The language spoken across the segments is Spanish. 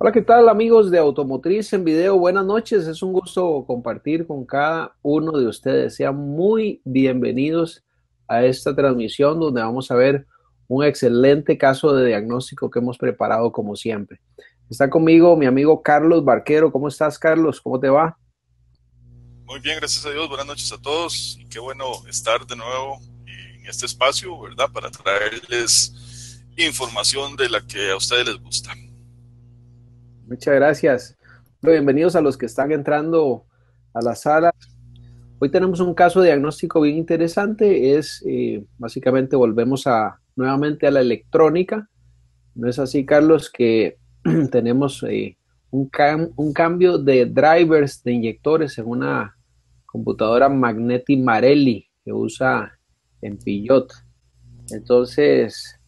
Hola, ¿qué tal amigos de Automotriz en Video? Buenas noches, es un gusto compartir con cada uno de ustedes. Sean muy bienvenidos a esta transmisión donde vamos a ver un excelente caso de diagnóstico que hemos preparado como siempre. Está conmigo mi amigo Carlos Barquero. ¿Cómo estás, Carlos? ¿Cómo te va? Muy bien, gracias a Dios. Buenas noches a todos y qué bueno estar de nuevo en este espacio, ¿verdad? Para traerles información de la que a ustedes les gusta. Muchas gracias. Bienvenidos a los que están entrando a la sala. Hoy tenemos un caso de diagnóstico bien interesante. Básicamente volvemos nuevamente a la electrónica. ¿No es así, Carlos, que tenemos un cambio de drivers, de inyectores en una computadora Magneti Marelli que usa en Peugeot? Entonces,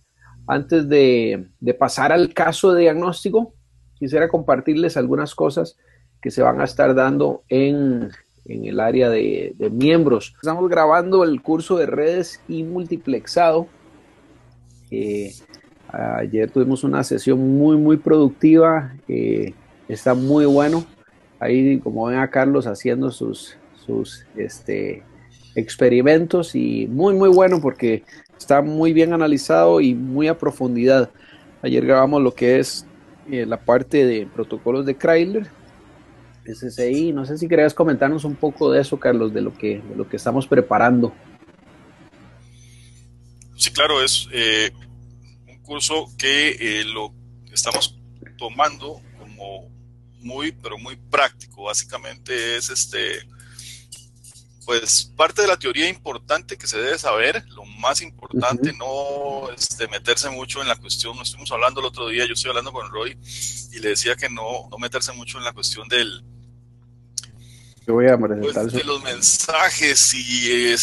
antes de pasar al caso de diagnóstico, quisiera compartirles algunas cosas que se van a estar dando en el área de miembros. Estamos grabando el curso de redes y multiplexado. Eh, Ayer tuvimos una sesión muy productiva, está muy bueno. Ahí, como ven a Carlos haciendo sus experimentos y muy bueno porque está muy bien analizado y muy a profundidad. Ayer grabamos lo que es la parte de protocolos de Chrysler, SSI. No sé si querías comentarnos un poco de eso, Carlos, de lo que estamos preparando. Sí, claro, es un curso que lo estamos tomando como muy, pero muy práctico. Básicamente es pues parte de la teoría importante que se debe saber, lo más importante, Ujú. no meterse mucho en la cuestión. Estuvimos hablando el otro día, yo estoy hablando con Roy y le decía que no meterse mucho en la cuestión Yo voy a presentar pues, eso. de los mensajes y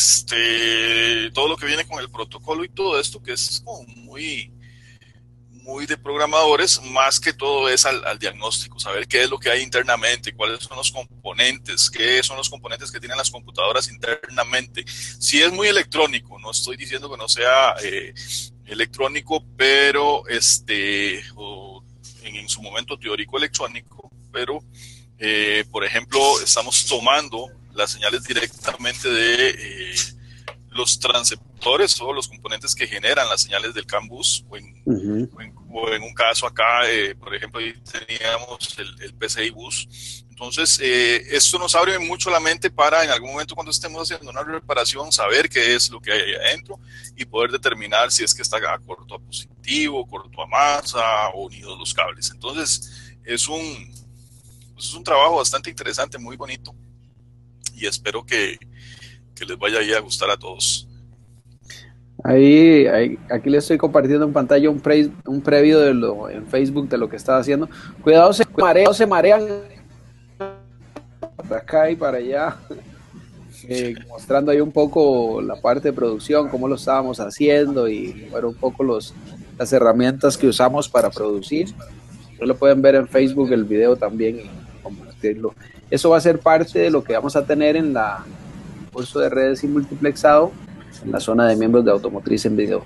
todo lo que viene con el protocolo y todo esto, que es como muy de programadores, más que todo es al diagnóstico, saber qué es lo que hay internamente, cuáles son los componentes, qué son los componentes que tienen las computadoras internamente. Si es muy electrónico, no estoy diciendo que no sea electrónico, pero o en su momento teórico electrónico, pero por ejemplo, estamos tomando las señales directamente de los transceptores o los componentes que generan las señales del CAN bus Ujú. o en un caso acá, por ejemplo, ahí teníamos el PCI bus. Entonces, esto nos abre mucho la mente para en algún momento cuando estemos haciendo una reparación saber qué es lo que hay ahí adentro y poder determinar si es que está a corto a positivo, corto a masa o unidos los cables. Entonces, es un trabajo bastante interesante, muy bonito y espero que les vaya a gustar a todos. Aquí le estoy compartiendo en pantalla un previo en Facebook de lo que estaba haciendo. Cuidado, se marean para acá y para allá, mostrando ahí un poco la parte de producción, cómo lo estábamos haciendo y bueno, un poco las herramientas que usamos para producir. Ustedes lo pueden ver en Facebook el video también y compartirlo. Eso va a ser parte de lo que vamos a tener en el curso de redes y multiplexado en la zona de miembros de Automotriz en Video.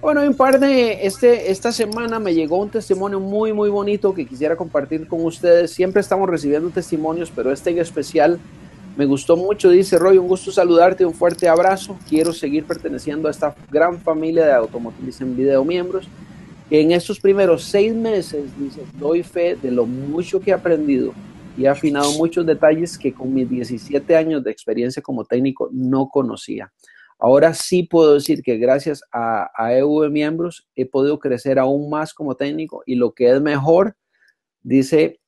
Bueno, en parte, esta semana me llegó un testimonio muy bonito que quisiera compartir con ustedes. Siempre estamos recibiendo testimonios, pero este en especial me gustó mucho. Dice Roy, un gusto saludarte, un fuerte abrazo. Quiero seguir perteneciendo a esta gran familia de Automotriz en Video miembros. En estos primeros 6 meses, dice, doy fe de lo mucho que he aprendido y he afinado muchos detalles que con mis 17 años de experiencia como técnico no conocía. Ahora sí puedo decir que gracias a EV Miembros he podido crecer aún más como técnico y lo que es mejor, dice,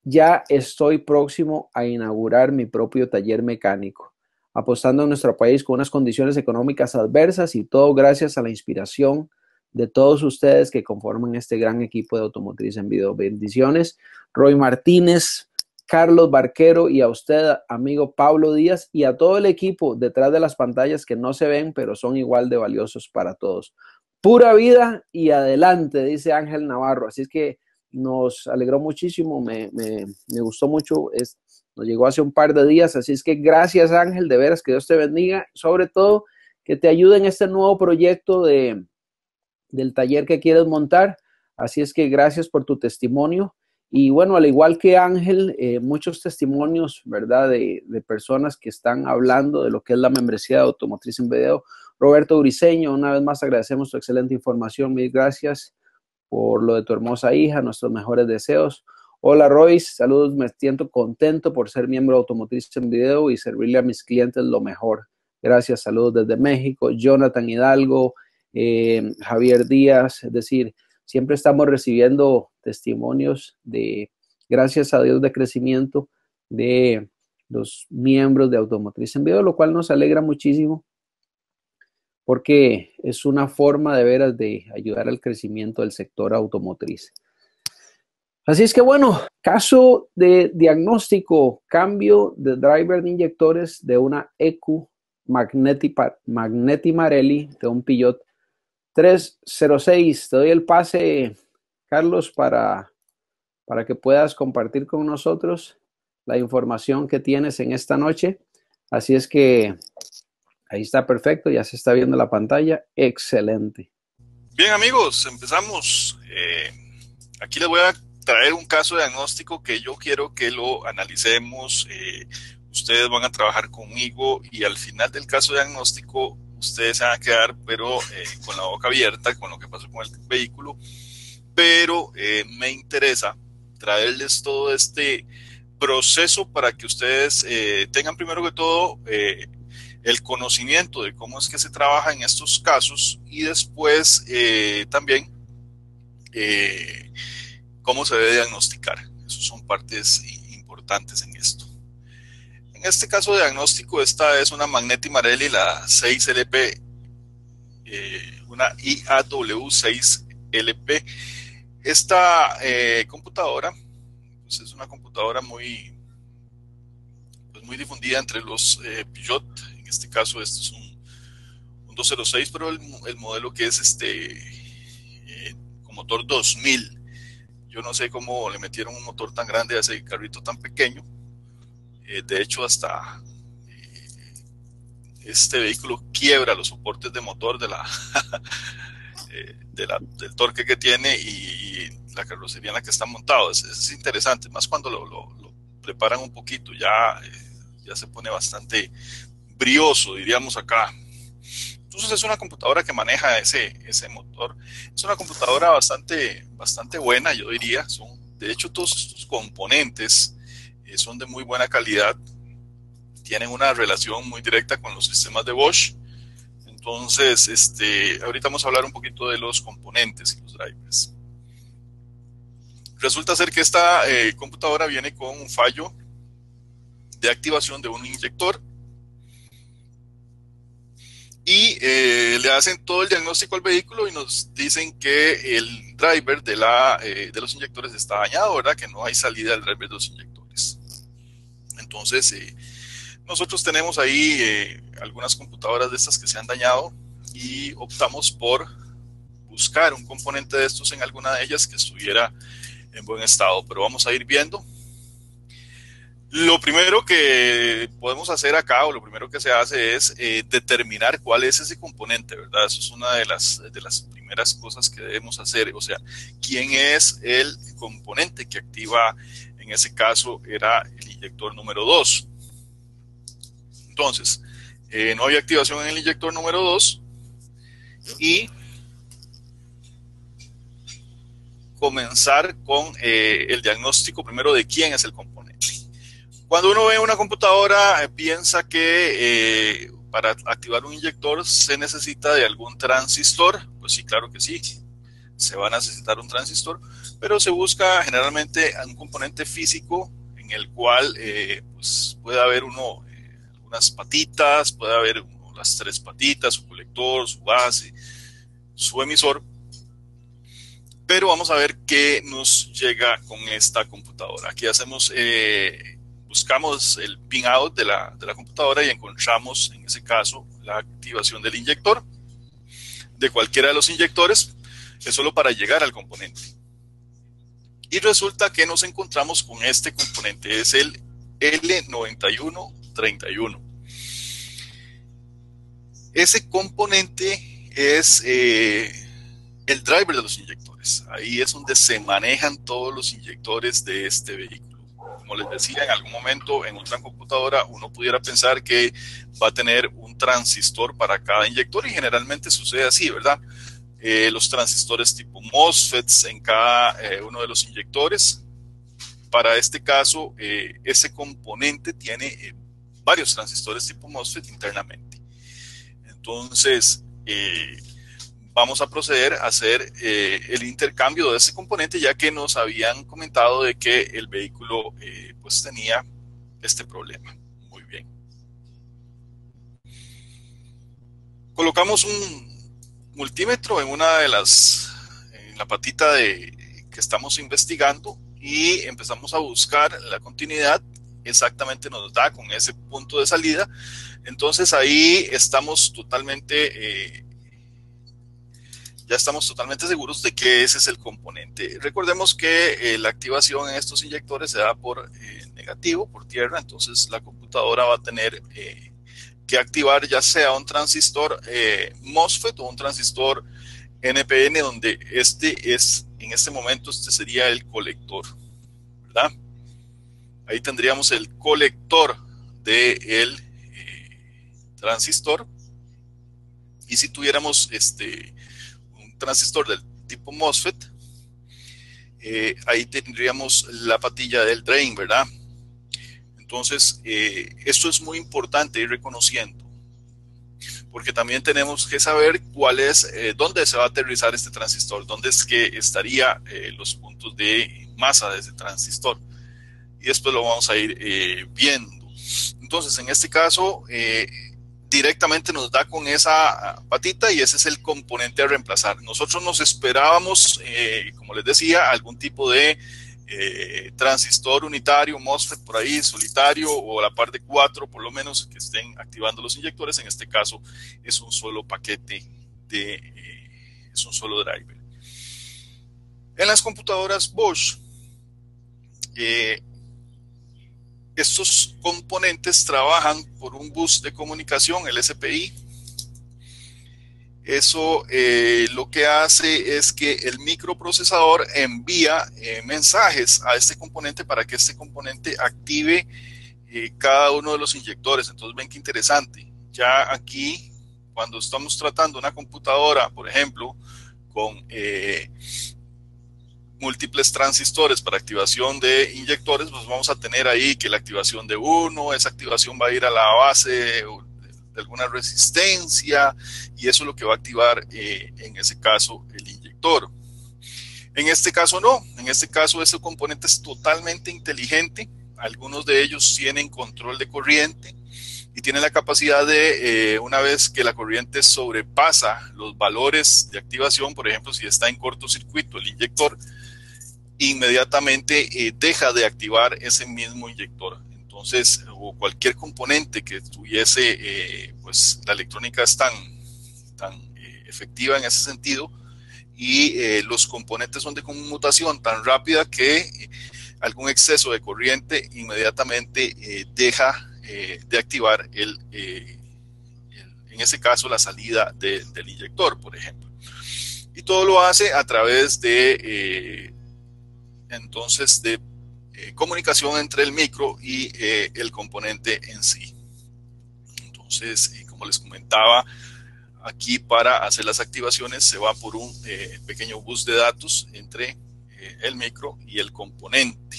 ya estoy próximo a inaugurar mi propio taller mecánico, apostando en nuestro país con unas condiciones económicas adversas y todo gracias a la inspiración de todos ustedes que conforman este gran equipo de Automotriz en Video. Bendiciones, Roy Martínez, Carlos Barquero y a usted, amigo Pablo Díaz, y a todo el equipo detrás de las pantallas que no se ven, pero son igual de valiosos para todos. Pura vida y adelante, dice Ángel Navarro. Así es que nos alegró muchísimo, me gustó mucho, nos llegó hace un par de días, así es que gracias Ángel, de veras que Dios te bendiga, sobre todo que te ayude en este nuevo proyecto del taller que quieres montar, así es que gracias por tu testimonio Y bueno, al igual que Ángel, muchos testimonios, ¿verdad? De personas que están hablando de lo que es la membresía de Automotriz en Video. Roberto Briceño, una vez más agradecemos tu excelente información. Mil gracias por lo de tu hermosa hija, nuestros mejores deseos. Hola Royce, saludos, me siento contento por ser miembro de Automotriz en Video y servirle a mis clientes lo mejor. Gracias, saludos desde México. Jonathan Hidalgo, Javier Díaz, es decir, siempre estamos recibiendo testimonios de, gracias a Dios, de crecimiento de los miembros de Automotriz en Video, lo cual nos alegra muchísimo porque es una forma de veras de ayudar al crecimiento del sector automotriz. Así es que bueno, caso de diagnóstico, cambio de driver de inyectores de una EQ Magneti Marelli de un Peugeot 306. Te doy el pase, Carlos, para que puedas compartir con nosotros la información que tienes en esta noche. Así es que ahí está perfecto, ya se está viendo la pantalla. Excelente. Bien, amigos, empezamos. Aquí les voy a traer un caso diagnóstico que yo quiero que lo analicemos. Ustedes van a trabajar conmigo y al final del caso diagnóstico ustedes se van a quedar pero con la boca abierta con lo que pasó con el vehículo, pero me interesa traerles todo este proceso para que ustedes tengan primero que todo el conocimiento de cómo es que se trabaja en estos casos y después también cómo se debe diagnosticar. Esas son partes importantes en esto. En este caso diagnóstico, esta es una Magneti Marelli, la 6LP, una IAW6LP. Esta computadora pues es una computadora muy difundida entre los Peugeot. En este caso, este es un 206, pero el modelo que es con motor 2000. Yo no sé cómo le metieron un motor tan grande a ese carrito tan pequeño. De hecho, hasta este vehículo quiebra los soportes de motor del torque que tiene y la carrocería en la que está montado. Es interesante, más cuando lo preparan un poquito, ya se pone bastante brioso, diríamos acá. Entonces es una computadora que maneja ese motor. Es una computadora bastante buena, yo diría. De hecho, todos estos componentes son de muy buena calidad. Tienen una relación muy directa con los sistemas de Bosch. Entonces, ahorita vamos a hablar un poquito de los componentes y los drivers. Resulta ser que esta computadora viene con un fallo de activación de un inyector. Y le hacen todo el diagnóstico al vehículo y nos dicen que el driver de los inyectores está dañado, ¿verdad? Que no hay salida del driver de los inyectores. Entonces, nosotros tenemos ahí algunas computadoras de estas que se han dañado y optamos por buscar un componente de estos en alguna de ellas que estuviera en buen estado, pero vamos a ir viendo. Lo primero que podemos hacer acá, o lo primero que se hace es determinar cuál es ese componente, ¿verdad? Eso es una de las primeras cosas que debemos hacer. O sea, ¿quién es el componente que activa? En ese caso era el inyector número 2. Entonces, no había activación en el inyector número 2 y comenzar con el diagnóstico primero de quién es el componente. Cuando uno ve una computadora, piensa que para activar un inyector se necesita de algún transistor. Pues sí, claro que sí, se va a necesitar un transistor, pero se busca generalmente un componente físico en el cual pues puede haber algunas patitas, puede haber las 3 patitas, su colector, su base, su emisor. Pero vamos a ver qué nos llega con esta computadora. Aquí buscamos el pin out de la computadora y encontramos, en ese caso, la activación del inyector, de cualquiera de los inyectores, es solo para llegar al componente. Y resulta que nos encontramos con este componente, es el L9131. Ese componente es el driver de los inyectores. inyectores. Ahí es donde se manejan todos los inyectores de este vehículo. Como les decía, en algún momento en otra computadora uno pudiera pensar que va a tener un transistor para cada inyector y generalmente sucede así, ¿verdad? Los transistores tipo MOSFETs en cada uno de los inyectores. Para este caso, ese componente tiene varios transistores tipo MOSFET internamente. Entonces, vamos a proceder a hacer el intercambio de ese componente, ya que nos habían comentado de que el vehículo pues tenía este problema. Muy bien. Colocamos un multímetro en una de en la patita que estamos investigando y empezamos a buscar la continuidad. Exactamente nos da con ese punto de salida. Entonces ahí estamos totalmente ya estamos totalmente seguros de que ese es el componente. Recordemos que la activación en estos inyectores se da por negativo, por tierra, entonces la computadora va a tener que activar ya sea un transistor MOSFET o un transistor NPN, donde en este momento este sería el colector, ¿verdad? Ahí tendríamos el colector del transistor, y si tuviéramos un transistor del tipo MOSFET, ahí tendríamos la patilla del drain, ¿verdad? Entonces, esto es muy importante ir reconociendo, porque también tenemos que saber dónde se va a aterrizar este transistor, dónde es que estaría los puntos de masa de ese transistor, y después lo vamos a ir viendo. Entonces, en este caso, directamente nos da con esa patita y ese es el componente a reemplazar. Nosotros nos esperábamos, como les decía, algún tipo de transistor unitario, MOSFET por ahí, solitario, o la par de 4 por lo menos, que estén activando los inyectores. En este caso es un solo paquete, es un solo driver. En las computadoras Bosch, estos componentes trabajan por un bus de comunicación, el SPI. Eso lo que hace es que el microprocesador envía mensajes a este componente para que este componente active cada uno de los inyectores. Entonces ven qué interesante. Ya aquí, cuando estamos tratando una computadora, por ejemplo, con múltiples transistores para activación de inyectores, pues vamos a tener ahí que la activación de uno, esa activación va a ir a la base de alguna resistencia, y eso es lo que va a activar en ese caso el inyector. En este caso no, en este caso este componente es totalmente inteligente. Algunos de ellos tienen control de corriente y tienen la capacidad de, una vez que la corriente sobrepasa los valores de activación, por ejemplo, si está en cortocircuito el inyector, inmediatamente deja de activar ese mismo inyector. Entonces, o cualquier componente que tuviese, pues la electrónica es tan efectiva en ese sentido, y los componentes son de conmutación tan rápida que algún exceso de corriente inmediatamente deja de activar en ese caso la salida del inyector, por ejemplo. Y todo lo hace a través de comunicación entre el micro y el componente en sí. Entonces, como les comentaba, aquí para hacer las activaciones se va por un pequeño bus de datos entre el micro y el componente.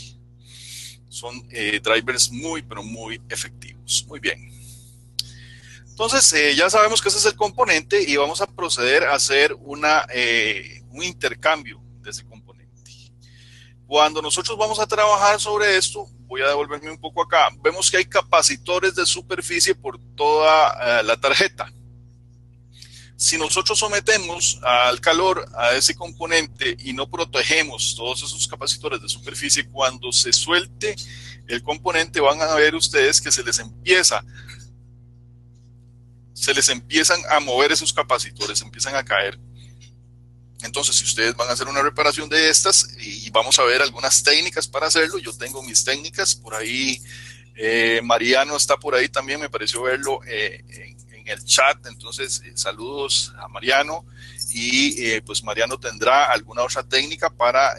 Son drivers pero muy efectivos. Muy bien. Entonces, ya sabemos que ese es el componente y vamos a proceder a hacer un intercambio de ese componente. Cuando nosotros vamos a trabajar sobre esto, voy a devolverme un poco acá, vemos que hay capacitores de superficie por toda la tarjeta. Si nosotros sometemos al calor a ese componente y no protegemos todos esos capacitores de superficie, cuando se suelte el componente van a ver ustedes que se les empiezan a mover esos capacitores, empiezan a caer. Entonces, si ustedes van a hacer una reparación de estas, y vamos a ver algunas técnicas para hacerlo, yo tengo mis técnicas por ahí, Mariano está por ahí también, me pareció verlo en el chat. Entonces, saludos a Mariano, y pues Mariano tendrá alguna otra técnica para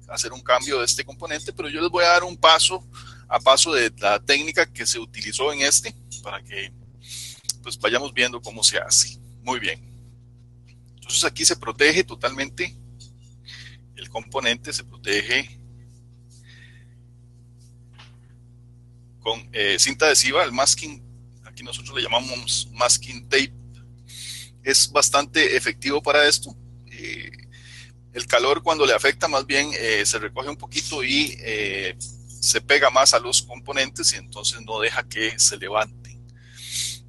hacer un cambio de este componente, pero yo les voy a dar un paso a paso de la técnica que se utilizó en este para que pues vayamos viendo cómo se hace. Muy bien. Entonces aquí se protege totalmente el componente, se protege con cinta adhesiva, el masking, aquí nosotros le llamamos masking tape. Es bastante efectivo para esto. El calor cuando le afecta más bien se recoge un poquito y se pega más a los componentes y entonces no deja que se levanten.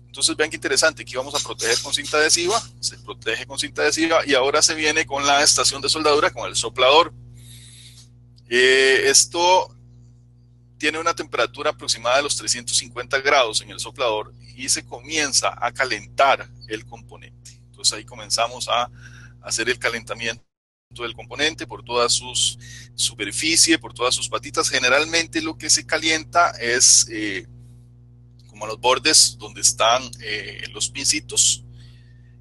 Entonces vean qué interesante, aquí vamos a proteger con cinta adhesiva, se protege con cinta adhesiva y ahora se viene con la estación de soldadura con el soplador. Esto tiene una temperatura aproximada de los 350 grados en el soplador y se comienza a calentar el componente. Entonces ahí comenzamos a hacer el calentamiento del componente por toda su superficie, por todas sus patitas. Generalmente lo que se calienta es como los bordes donde están los pincitos.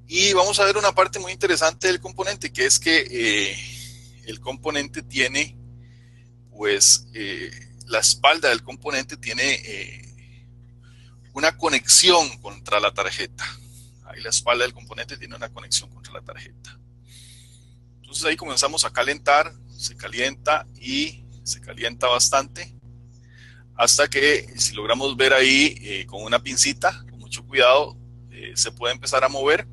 Y vamos a ver una parte muy interesante del componente, que es que el componente tiene, pues, la espalda del componente tiene una conexión contra la tarjeta. Ahí la espalda del componente tiene una conexión contra la tarjeta. Entonces ahí comenzamos a calentar, se calienta y se calienta bastante hasta que, si logramos ver ahí con una pincita, con mucho cuidado, se puede empezar a mover.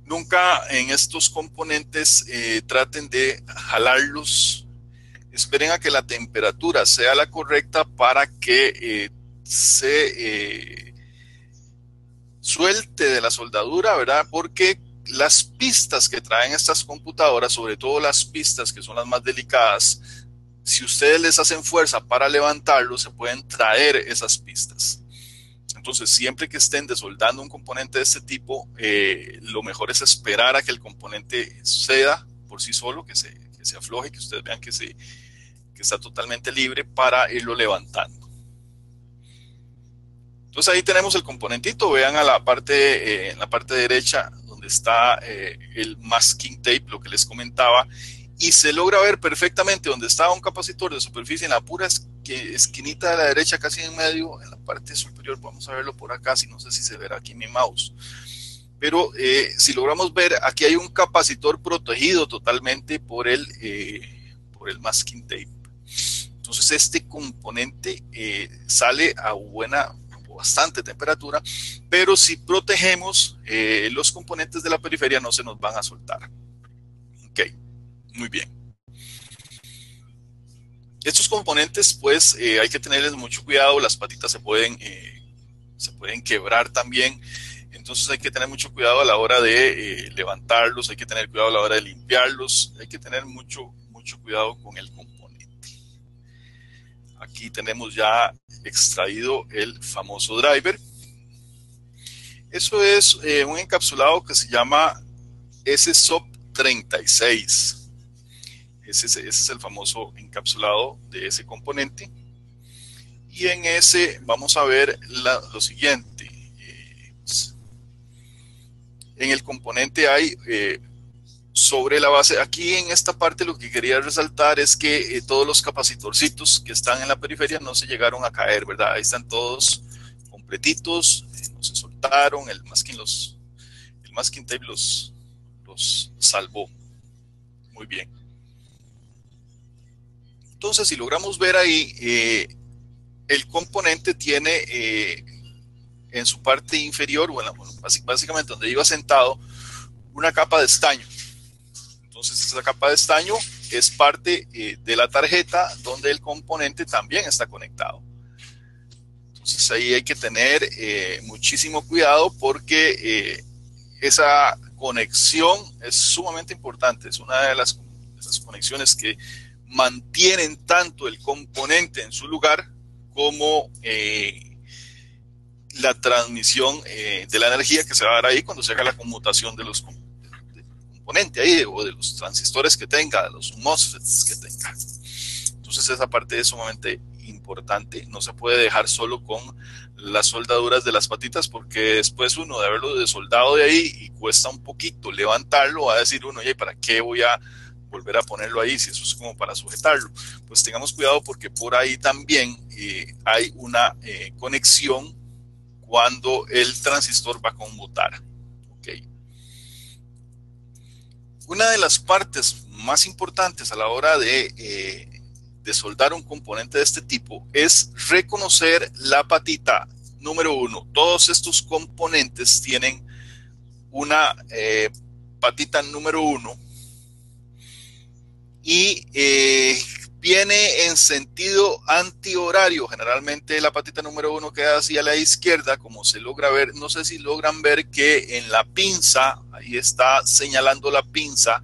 Nunca en estos componentes traten de jalarlos. Esperen a que la temperatura sea la correcta para que se suelte de la soldadura, ¿verdad? Porque las pistas que traen estas computadoras, sobre todo las pistas que son las más delicadas, si ustedes les hacen fuerza para levantarlo, se pueden traer esas pistas. Entonces, siempre que estén desoldando un componente de este tipo, lo mejor es esperar a que el componente ceda por sí solo, que se afloje, que ustedes vean que está totalmente libre para irlo levantando. Entonces ahí tenemos el componentito, vean a la parte, en la parte derecha donde está el masking tape, lo que les comentaba, y se logra ver perfectamente donde está un capacitor de superficie en la pura esquinita de la derecha, casi en medio, en la parte superior. Vamos a verlo por acá, si no sé si se verá aquí mi mouse. Pero si logramos ver, aquí hay un capacitor protegido totalmente por el masking tape. Entonces este componente sale a bastante temperatura, pero si protegemos los componentes de la periferia no se nos van a soltar. Ok, muy bien. Estos componentes pues hay que tenerles mucho cuidado, las patitas se pueden quebrar también, entonces hay que tener mucho cuidado a la hora de levantarlos, hay que tener cuidado a la hora de limpiarlos, hay que tener mucho cuidado con el componente. Aquí tenemos ya extraído el famoso driver. Eso es un encapsulado que se llama SSOP36. Ese es el famoso encapsulado de ese componente. Y en ese vamos a ver lo siguiente. En el componente hay sobre la base, aquí en esta parte lo que quería resaltar es que todos los capacitorcitos que están en la periferia no se llegaron a caer, ¿verdad? Ahí están todos completitos, no se soltaron, el masking tape los salvó. Muy bien. Entonces, si logramos ver ahí, el componente tiene en su parte inferior, bueno, básicamente donde iba sentado, una capa de estaño. Entonces esa capa de estaño es parte de la tarjeta donde el componente también está conectado. Entonces ahí hay que tener muchísimo cuidado porque esa conexión es sumamente importante. Es una de las conexiones que mantienen tanto el componente en su lugar como la transmisión de la energía que se va a dar ahí cuando se haga la conmutación de los componentes ahí, o de los transistores que tenga, de los MOSFETs que tenga. Entonces esa parte es sumamente importante. No se puede dejar solo con las soldaduras de las patitas, porque después uno de haberlo desoldado de ahí y cuesta un poquito levantarlo, va a decir uno, oye, ¿para qué voy a volver a ponerlo ahí si eso es como para sujetarlo? Pues tengamos cuidado, porque por ahí también hay una conexión cuando el transistor va a conmutar. Okay. Una de las partes más importantes a la hora de soldar un componente de este tipo es reconocer la patita número 1. Todos estos componentes tienen una patita número 1 y viene en sentido antihorario. Generalmente la patita número 1 queda hacia la izquierda, como se logra ver. No sé si logran ver que en la pinza, ahí está señalando la pinza,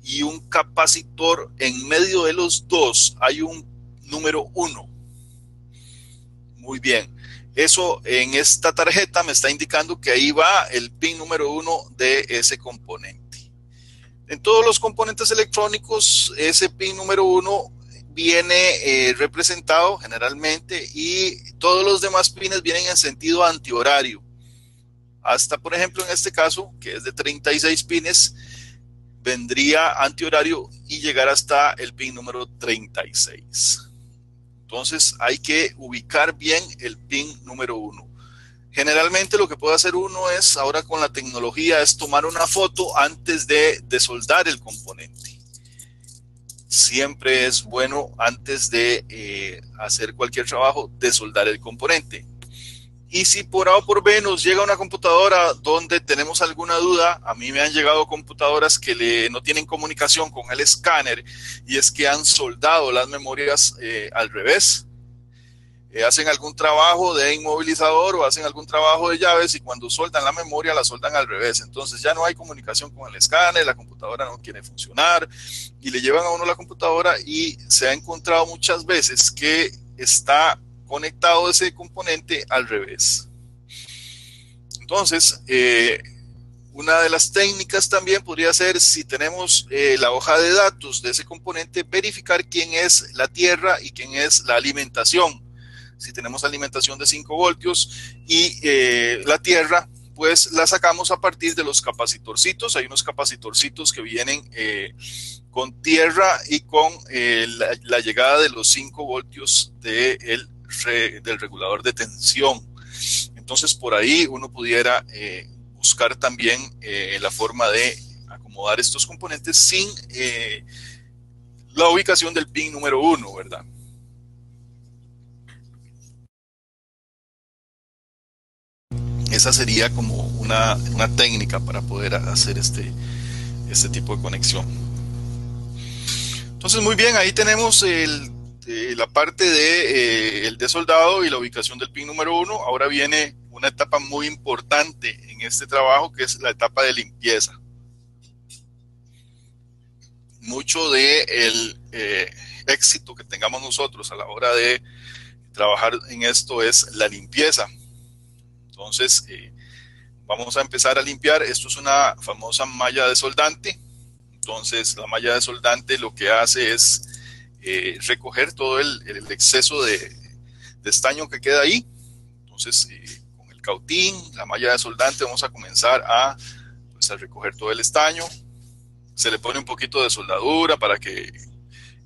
y un capacitor en medio de los dos, hay un número 1. Muy bien. Eso en esta tarjeta me está indicando que ahí va el pin número 1 de ese componente. En todos los componentes electrónicos, ese pin número 1 viene representado generalmente, y todos los demás pines vienen en sentido antihorario. Hasta, por ejemplo, en este caso, que es de 36 pines, vendría antihorario y llegar hasta el pin número 36. Entonces hay que ubicar bien el pin número 1. Generalmente lo que puede hacer uno es, ahora con la tecnología, es tomar una foto antes de soldar el componente. Siempre es bueno, antes de hacer cualquier trabajo, de soldar el componente. Y si por A o por B nos llega una computadora donde tenemos alguna duda, a mí me han llegado computadoras que no tienen comunicación con el escáner, y es que han soldado las memorias al revés. Hacen algún trabajo de inmovilizador o hacen algún trabajo de llaves, y cuando soldan la memoria la soldan al revés. Entonces ya no hay comunicación con el escáner, la computadora no quiere funcionar, y le llevan a uno la computadora, y se ha encontrado muchas veces que está conectado ese componente al revés. Entonces, una de las técnicas también podría ser, si tenemos la hoja de datos de ese componente, verificar quién es la tierra y quién es la alimentación. Si tenemos alimentación de 5 voltios y la tierra, pues la sacamos a partir de los capacitorcitos. Hay unos capacitorcitos que vienen con tierra y con la llegada de los 5 voltios del regulador de tensión. Entonces por ahí uno pudiera buscar también la forma de acomodar estos componentes sin la ubicación del pin número 1, ¿verdad? Esa sería como una técnica para poder hacer este tipo de conexión. Entonces, muy bien, ahí tenemos la parte de el desoldado y la ubicación del pin número 1. Ahora viene una etapa muy importante en este trabajo, que es la etapa de limpieza. Mucho del éxito que tengamos nosotros a la hora de trabajar en esto es la limpieza. Entonces, vamos a empezar a limpiar. Esto es una famosa malla desoldante. Entonces, la malla desoldante lo que hace es recoger todo el exceso de estaño que queda ahí. Entonces, con el cautín, la malla desoldante, vamos a comenzar a recoger todo el estaño. Se le pone un poquito de soldadura para que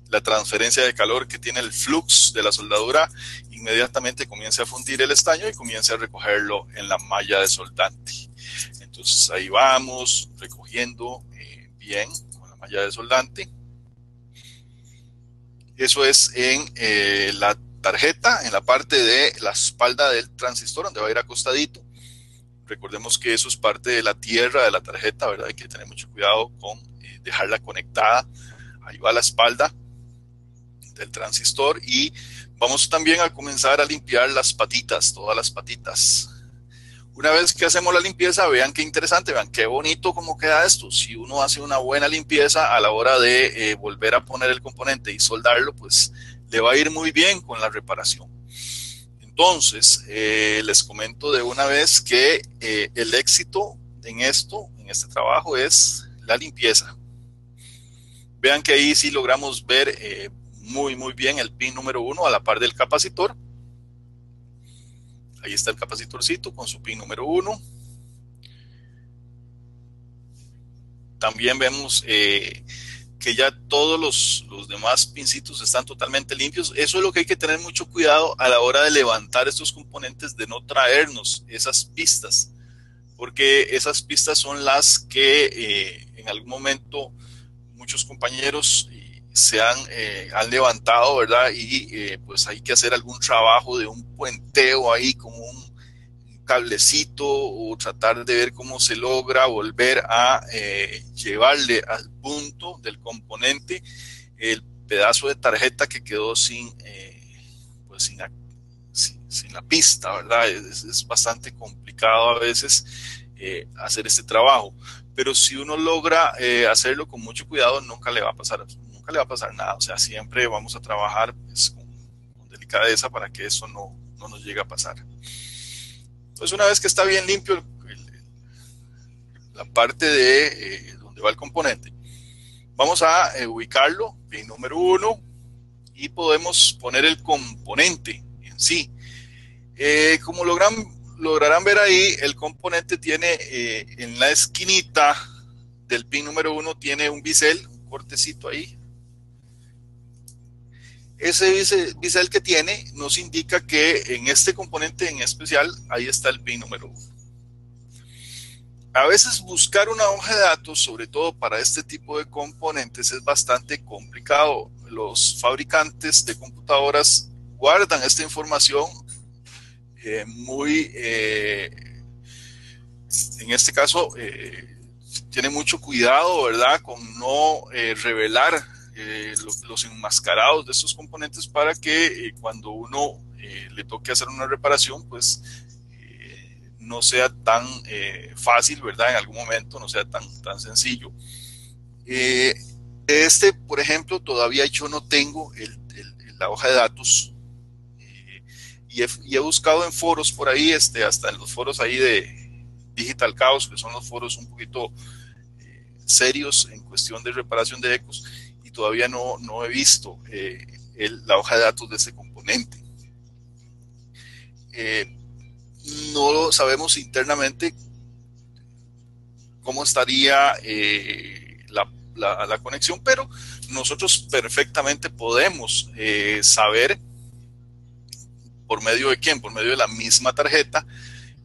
la transferencia de calor que tiene el flux de la soldadura inmediatamente comience a fundir el estaño y comience a recogerlo en la malla desoldante. Entonces ahí vamos recogiendo bien con la malla desoldante. Eso es en la tarjeta, en la parte de la espalda del transistor, donde va a ir acostadito. Recordemos que eso es parte de la tierra de la tarjeta, ¿verdad? Hay que tener mucho cuidado con dejarla conectada. Ahí va la espalda del transistor, y vamos también a comenzar a limpiar las patitas, todas las patitas. Una vez que hacemos la limpieza, vean qué interesante, vean qué bonito cómo queda esto. Si uno hace una buena limpieza a la hora de volver a poner el componente y soldarlo, pues le va a ir muy bien con la reparación. Entonces, les comento de una vez que el éxito en este trabajo, es la limpieza. Vean que ahí sí logramos ver muy bien el pin número 1 a la par del capacitor. Ahí está el capacitorcito con su pin número 1. También vemos que ya todos los demás pincitos están totalmente limpios. Eso es lo que hay que tener mucho cuidado a la hora de levantar estos componentes, de no traernos esas pistas, porque esas pistas son las que en algún momento muchos compañeros han levantado, ¿verdad? Y pues hay que hacer algún trabajo de un puenteo ahí con un cablecito o tratar de ver cómo se logra volver a llevarle al punto del componente el pedazo de tarjeta que quedó sin la pista, ¿verdad? Es bastante complicado a veces hacer este trabajo, pero si uno logra hacerlo con mucho cuidado, nunca le va a pasar nada. O sea, siempre vamos a trabajar pues, con delicadeza para que eso no nos llegue a pasar. Entonces, una vez que está bien limpio la parte de donde va el componente, vamos a ubicarlo, pin número 1, y podemos poner el componente en sí. Como lograrán ver ahí, el componente tiene en la esquinita del pin número 1 tiene un bisel, un cortecito ahí. Ese bisel que tiene nos indica que en este componente en especial, ahí está el pin número 1. A veces buscar una hoja de datos, sobre todo para este tipo de componentes, es bastante complicado. Los fabricantes de computadoras guardan esta información en este caso, tiene mucho cuidado, ¿verdad?, con no revelar los enmascarados de estos componentes para que cuando uno le toque hacer una reparación, pues no sea tan fácil, ¿verdad? En algún momento no sea tan sencillo. Por ejemplo, todavía yo no tengo la hoja de datos y he buscado en foros por ahí, hasta en los foros ahí de Digital Chaos, que son los foros un poquito serios en cuestión de reparación de ecos, y todavía no he visto la hoja de datos de ese componente. No sabemos internamente cómo estaría la conexión, pero nosotros perfectamente podemos saber por medio de quién, por medio de la misma tarjeta,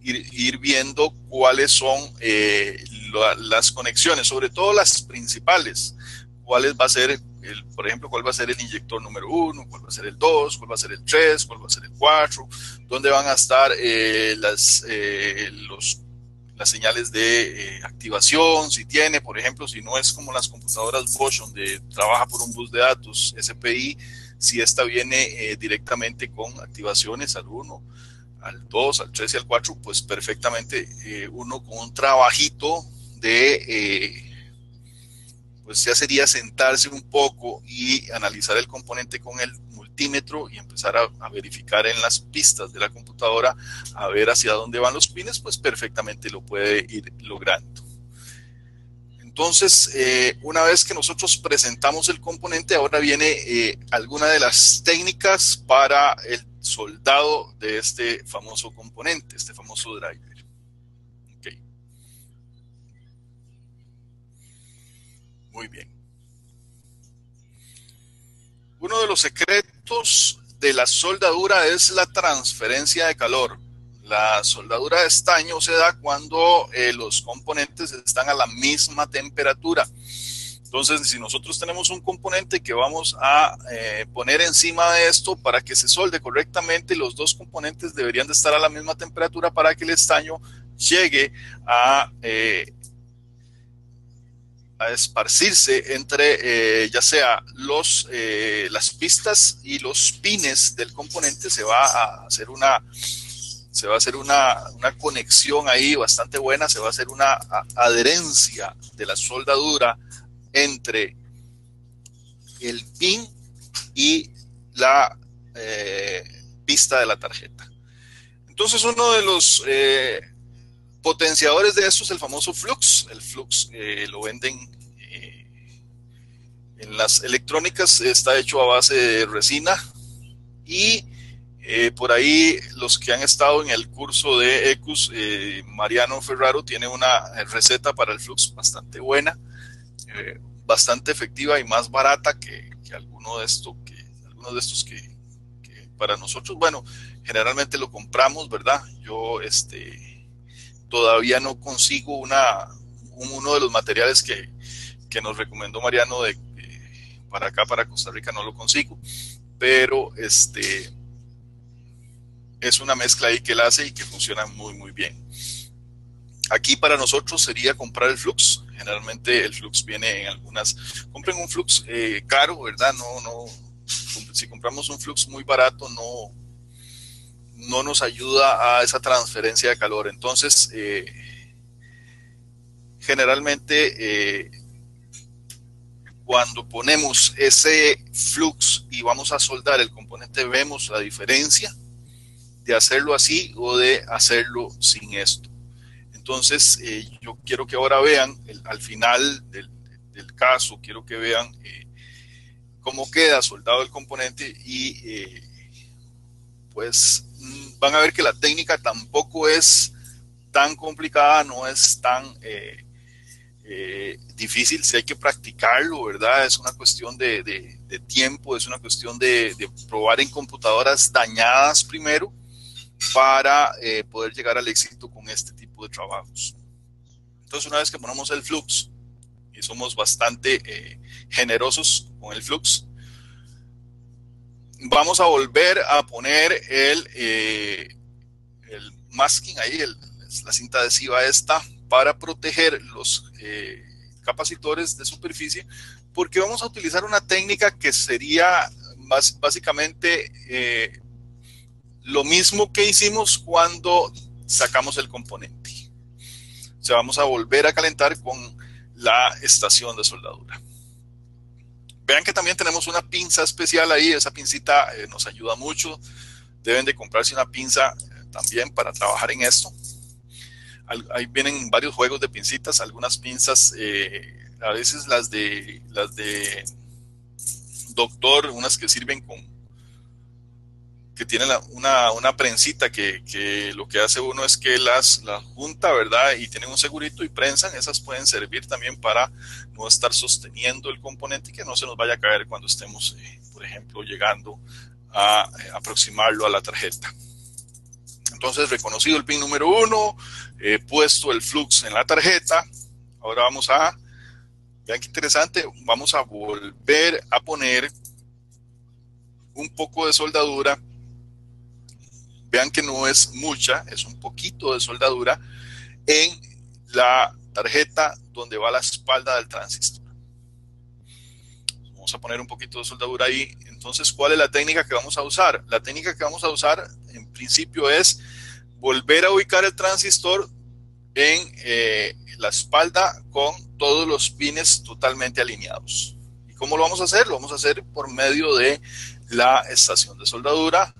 ir viendo cuáles son las conexiones, sobre todo las principales, cuáles va a ser, por ejemplo, cuál va a ser el inyector número 1, cuál va a ser el 2, cuál va a ser el 3, cuál va a ser el 4, dónde van a estar las señales de activación, si tiene, por ejemplo, si no es como las computadoras Bosch, donde trabaja por un bus de datos SPI, si esta viene directamente con activaciones al 1, al 2, al 3 y al 4, pues perfectamente uno con un trabajito pues ya sería sentarse un poco y analizar el componente con el multímetro y empezar a verificar en las pistas de la computadora a ver hacia dónde van los pines, pues perfectamente lo puede ir logrando. Entonces, una vez que nosotros presentamos el componente, ahora viene alguna de las técnicas para el soldado de este famoso componente, este famoso driver. Okay. Muy bien. Uno de los secretos de la soldadura es la transferencia de calor. La soldadura de estaño se da cuando los componentes están a la misma temperatura. Entonces, si nosotros tenemos un componente que vamos a poner encima de esto para que se solde correctamente, los dos componentes deberían de estar a la misma temperatura para que el estaño llegue a esparcirse entre ya sea las pistas y los pines del componente. Se va a hacer una conexión ahí bastante buena, se va a hacer una adherencia de la soldadura entre el pin y la pista de la tarjeta. Entonces, uno de los potenciadores de esto es el famoso flux. El flux lo venden En las electrónicas está hecho a base de resina y por ahí los que han estado en el curso de ECUS, Mariano Ferraro tiene una receta para el flux bastante buena, bastante efectiva y más barata que algunos de estos que para nosotros, bueno, generalmente lo compramos, ¿verdad? Yo todavía no consigo uno de los materiales que nos recomendó Mariano para acá, para Costa Rica, no lo consigo, pero es una mezcla ahí que él hace y que funciona muy, muy bien. Aquí para nosotros sería comprar el flux. Generalmente el flux viene en algunas. Compren un flux caro, ¿verdad? Si compramos un flux muy barato, no nos ayuda a esa transferencia de calor. Entonces, generalmente, cuando ponemos ese flux y vamos a soldar el componente, vemos la diferencia de hacerlo así o de hacerlo sin esto. Entonces, yo quiero que ahora vean, al final del caso, quiero que vean cómo queda soldado el componente y pues van a ver que la técnica tampoco es tan complicada, no es tan difícil, si hay que practicarlo, ¿verdad? Es una cuestión de tiempo, es una cuestión de probar en computadoras dañadas primero para poder llegar al éxito con este tipo de trabajos. Entonces, una vez que ponemos el flux y somos bastante generosos con el flux, vamos a volver a poner el masking ahí, la cinta adhesiva esta, para proteger los capacitores de superficie, porque vamos a utilizar una técnica que sería básicamente lo mismo que hicimos cuando sacamos el componente. O sea, vamos a volver a calentar con la estación de soldadura. Vean que también tenemos una pinza especial ahí, esa pincita nos ayuda mucho. Deben de comprarse una pinza también para trabajar en esto. Ahí vienen varios juegos de pincitas, algunas pinzas, a veces las de doctor, unas que sirven que tienen una prensita que lo que hace uno es que las junta, ¿verdad? Y tienen un segurito y prensan. Esas pueden servir también para no estar sosteniendo el componente y que no se nos vaya a caer cuando estemos, por ejemplo, llegando a aproximarlo a la tarjeta. Entonces, reconocido el pin número 1, puesto el flux en la tarjeta, ahora vean qué interesante, vamos a volver a poner un poco de soldadura. Vean que no es mucha, es un poquito de soldadura en la tarjeta donde va la espalda del transistor. Vamos a poner un poquito de soldadura ahí. Entonces, ¿cuál es la técnica que vamos a usar? La técnica que vamos a usar en principio es volver a ubicar el transistor en la espalda con todos los pines totalmente alineados. ¿Y cómo lo vamos a hacer? Lo vamos a hacer por medio de la estación de soldadura.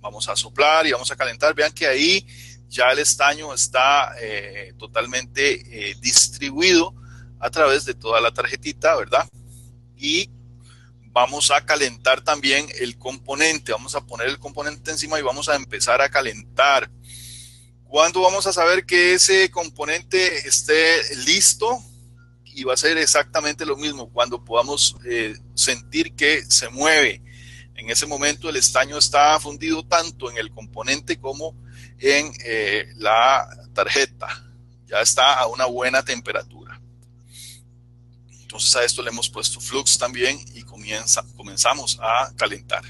Vamos a soplar y vamos a calentar. Vean que ahí ya el estaño está totalmente distribuido a través de toda la tarjetita, ¿verdad? Y vamos a calentar también el componente. Vamos a poner el componente encima y vamos a empezar a calentar. ¿Cuándo vamos a saber que ese componente esté listo? Y va a ser exactamente lo mismo cuando podamos sentir que se mueve. En ese momento el estaño está fundido tanto en el componente como en la tarjeta. Ya está a una buena temperatura. Entonces a esto le hemos puesto flux también y comenzamos a calentar.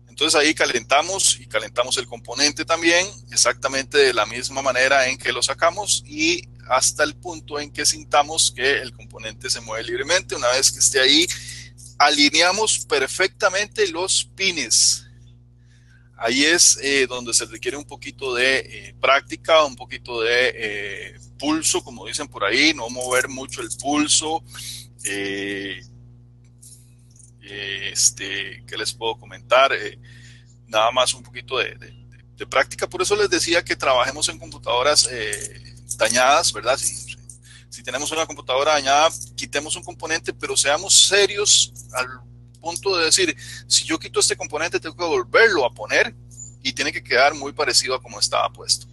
Entonces ahí calentamos y calentamos el componente también, exactamente de la misma manera en que lo sacamos y hasta el punto en que sintamos que el componente se mueve libremente. Una vez que esté ahí, alineamos perfectamente los pines. Ahí es donde se requiere un poquito de práctica, un poquito de pulso, como dicen por ahí, no mover mucho el pulso. ¿Qué les puedo comentar? Nada más un poquito de práctica. Por eso les decía que trabajemos en computadoras dañadas, ¿verdad? Si tenemos una computadora dañada, quitemos un componente, pero seamos serios al punto de decir, si yo quito este componente, tengo que volverlo a poner y tiene que quedar muy parecido a como estaba puesto,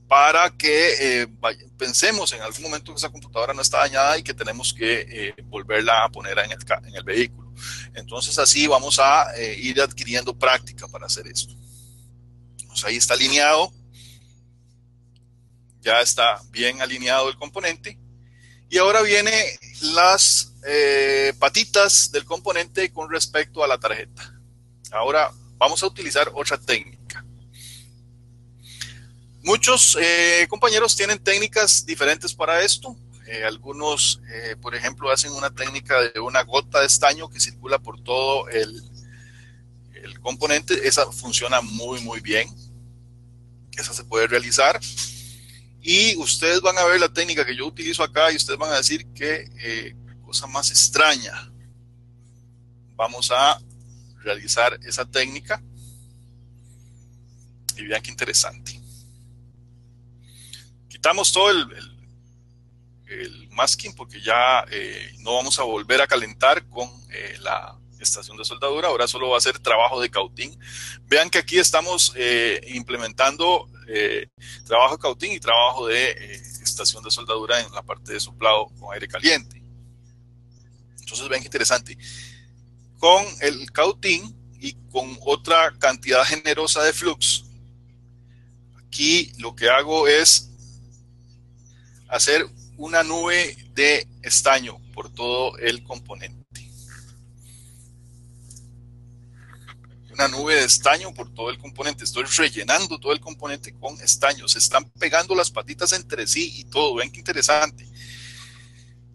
para que pensemos en algún momento que esa computadora no está dañada y que tenemos que volverla a poner en el vehículo. Entonces así vamos a ir adquiriendo práctica para hacer esto. Entonces ahí está alineado, ya está bien alineado el componente. Y ahora vienen las patitas del componente con respecto a la tarjeta. Ahora vamos a utilizar otra técnica. Muchos compañeros tienen técnicas diferentes para esto. Algunos, por ejemplo, hacen una técnica de una gota de estaño que circula por todo el componente. Esa funciona muy bien. Esa se puede realizar. Y ustedes van a ver la técnica que yo utilizo acá y ustedes van a decir qué cosa más extraña. Vamos a realizar esa técnica y vean qué interesante. Quitamos todo el masking porque ya no vamos a volver a calentar con la estación de soldadura. Ahora solo va a ser trabajo de cautín. Vean que aquí estamos implementando trabajo de cautín y trabajo de estación de soldadura en la parte de soplado con aire caliente. Entonces vean qué interesante. Con el cautín y con otra cantidad generosa de flux, aquí lo que hago es hacer una nube de estaño por todo el componente. Una nube de estaño por todo el componente. Estoy rellenando todo el componente con estaño. Se están pegando las patitas entre sí y todo. Ven qué interesante.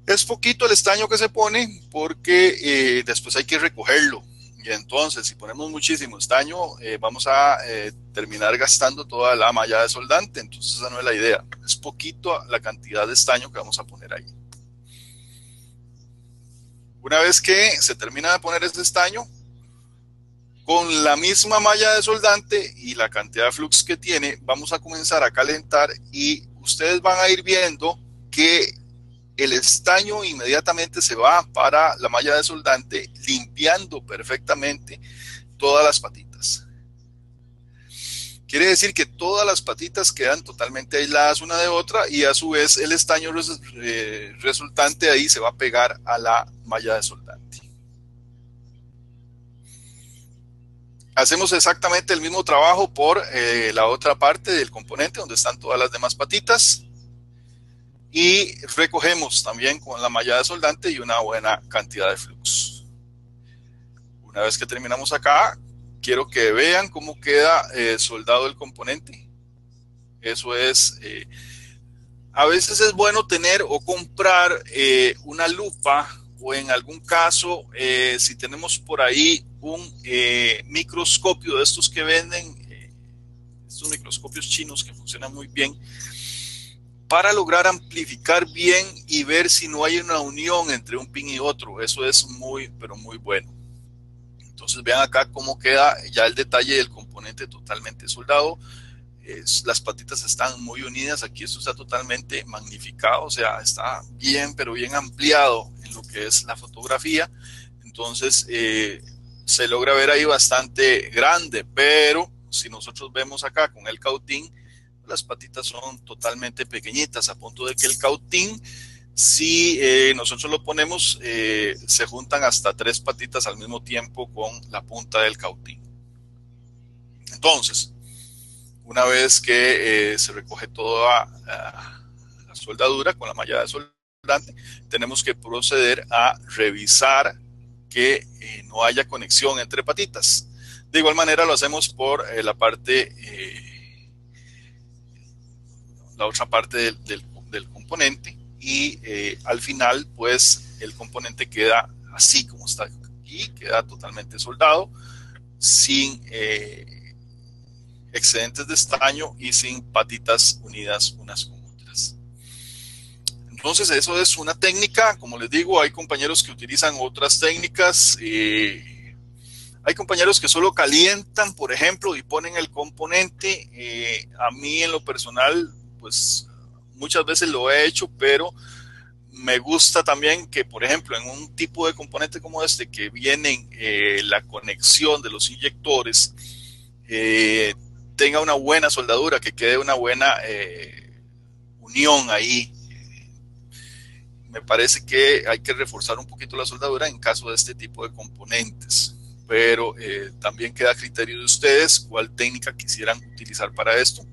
Es poquito el estaño que se pone porque después hay que recogerlo. Y entonces, si ponemos muchísimo estaño, vamos a terminar gastando toda la malla de soldante. Entonces, esa no es la idea. Es poquito la cantidad de estaño que vamos a poner ahí. Una vez que se termina de poner este estaño, con la misma malla de soldante y la cantidad de flux que tiene, vamos a comenzar a calentar y ustedes van a ir viendo que el estaño inmediatamente se va para la malla de soldante, limpiando perfectamente todas las patitas. Quiere decir que todas las patitas quedan totalmente aisladas una de otra y a su vez el estaño resultante ahí se va a pegar a la malla de soldante. Hacemos exactamente el mismo trabajo por la otra parte del componente donde están todas las demás patitas y recogemos también con la malla de soldante y una buena cantidad de flux. Una vez que terminamos acá, quiero que vean cómo queda soldado el componente. Eso es, a veces es bueno tener o comprar una lupa o en algún caso, si tenemos por ahí un microscopio de estos que venden, estos microscopios chinos que funcionan muy bien, para lograr amplificar bien y ver si no hay una unión entre un pin y otro. Eso es muy, pero muy bueno. Entonces vean acá cómo queda ya el detalle del componente totalmente soldado. Las patitas están muy unidas. Aquí esto está totalmente magnificado, o sea, está bien, pero bien ampliado en lo que es la fotografía. Entonces se logra ver ahí bastante grande, pero si nosotros vemos acá con el cautín, las patitas son totalmente pequeñitas, a punto de que el cautín, si nosotros lo ponemos, se juntan hasta 3 patitas al mismo tiempo con la punta del cautín. Entonces, una vez que se recoge toda la soldadura con la malla de soldante, tenemos que proceder a revisar que no haya conexión entre patitas. De igual manera lo hacemos por la otra parte del componente y al final pues el componente queda así como está aquí, queda totalmente soldado, sin excedentes de estaño y sin patitas unidas unas con otras. Entonces eso es una técnica. Como les digo, hay compañeros que utilizan otras técnicas, hay compañeros que solo calientan, por ejemplo, y ponen el componente. A mí en lo personal, pues muchas veces lo he hecho, pero me gusta también que, por ejemplo, en un tipo de componente como este, que vienen la conexión de los inyectores, tenga una buena soldadura, que quede una buena unión ahí. Me parece que hay que reforzar un poquito la soldadura en caso de este tipo de componentes, pero también queda a criterio de ustedes cuál técnica quisieran utilizar para esto.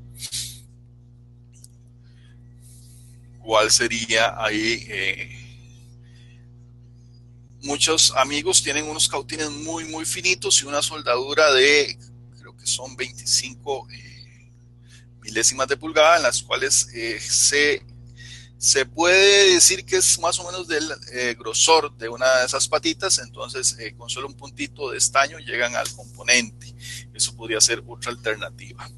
¿Cuál sería ahí? Muchos amigos tienen unos cautines muy finitos y una soldadura de, creo que son 25 milésimas de pulgada, en las cuales se puede decir que es más o menos del grosor de una de esas patitas. Entonces con solo un puntito de estaño llegan al componente. Eso podría ser otra alternativa.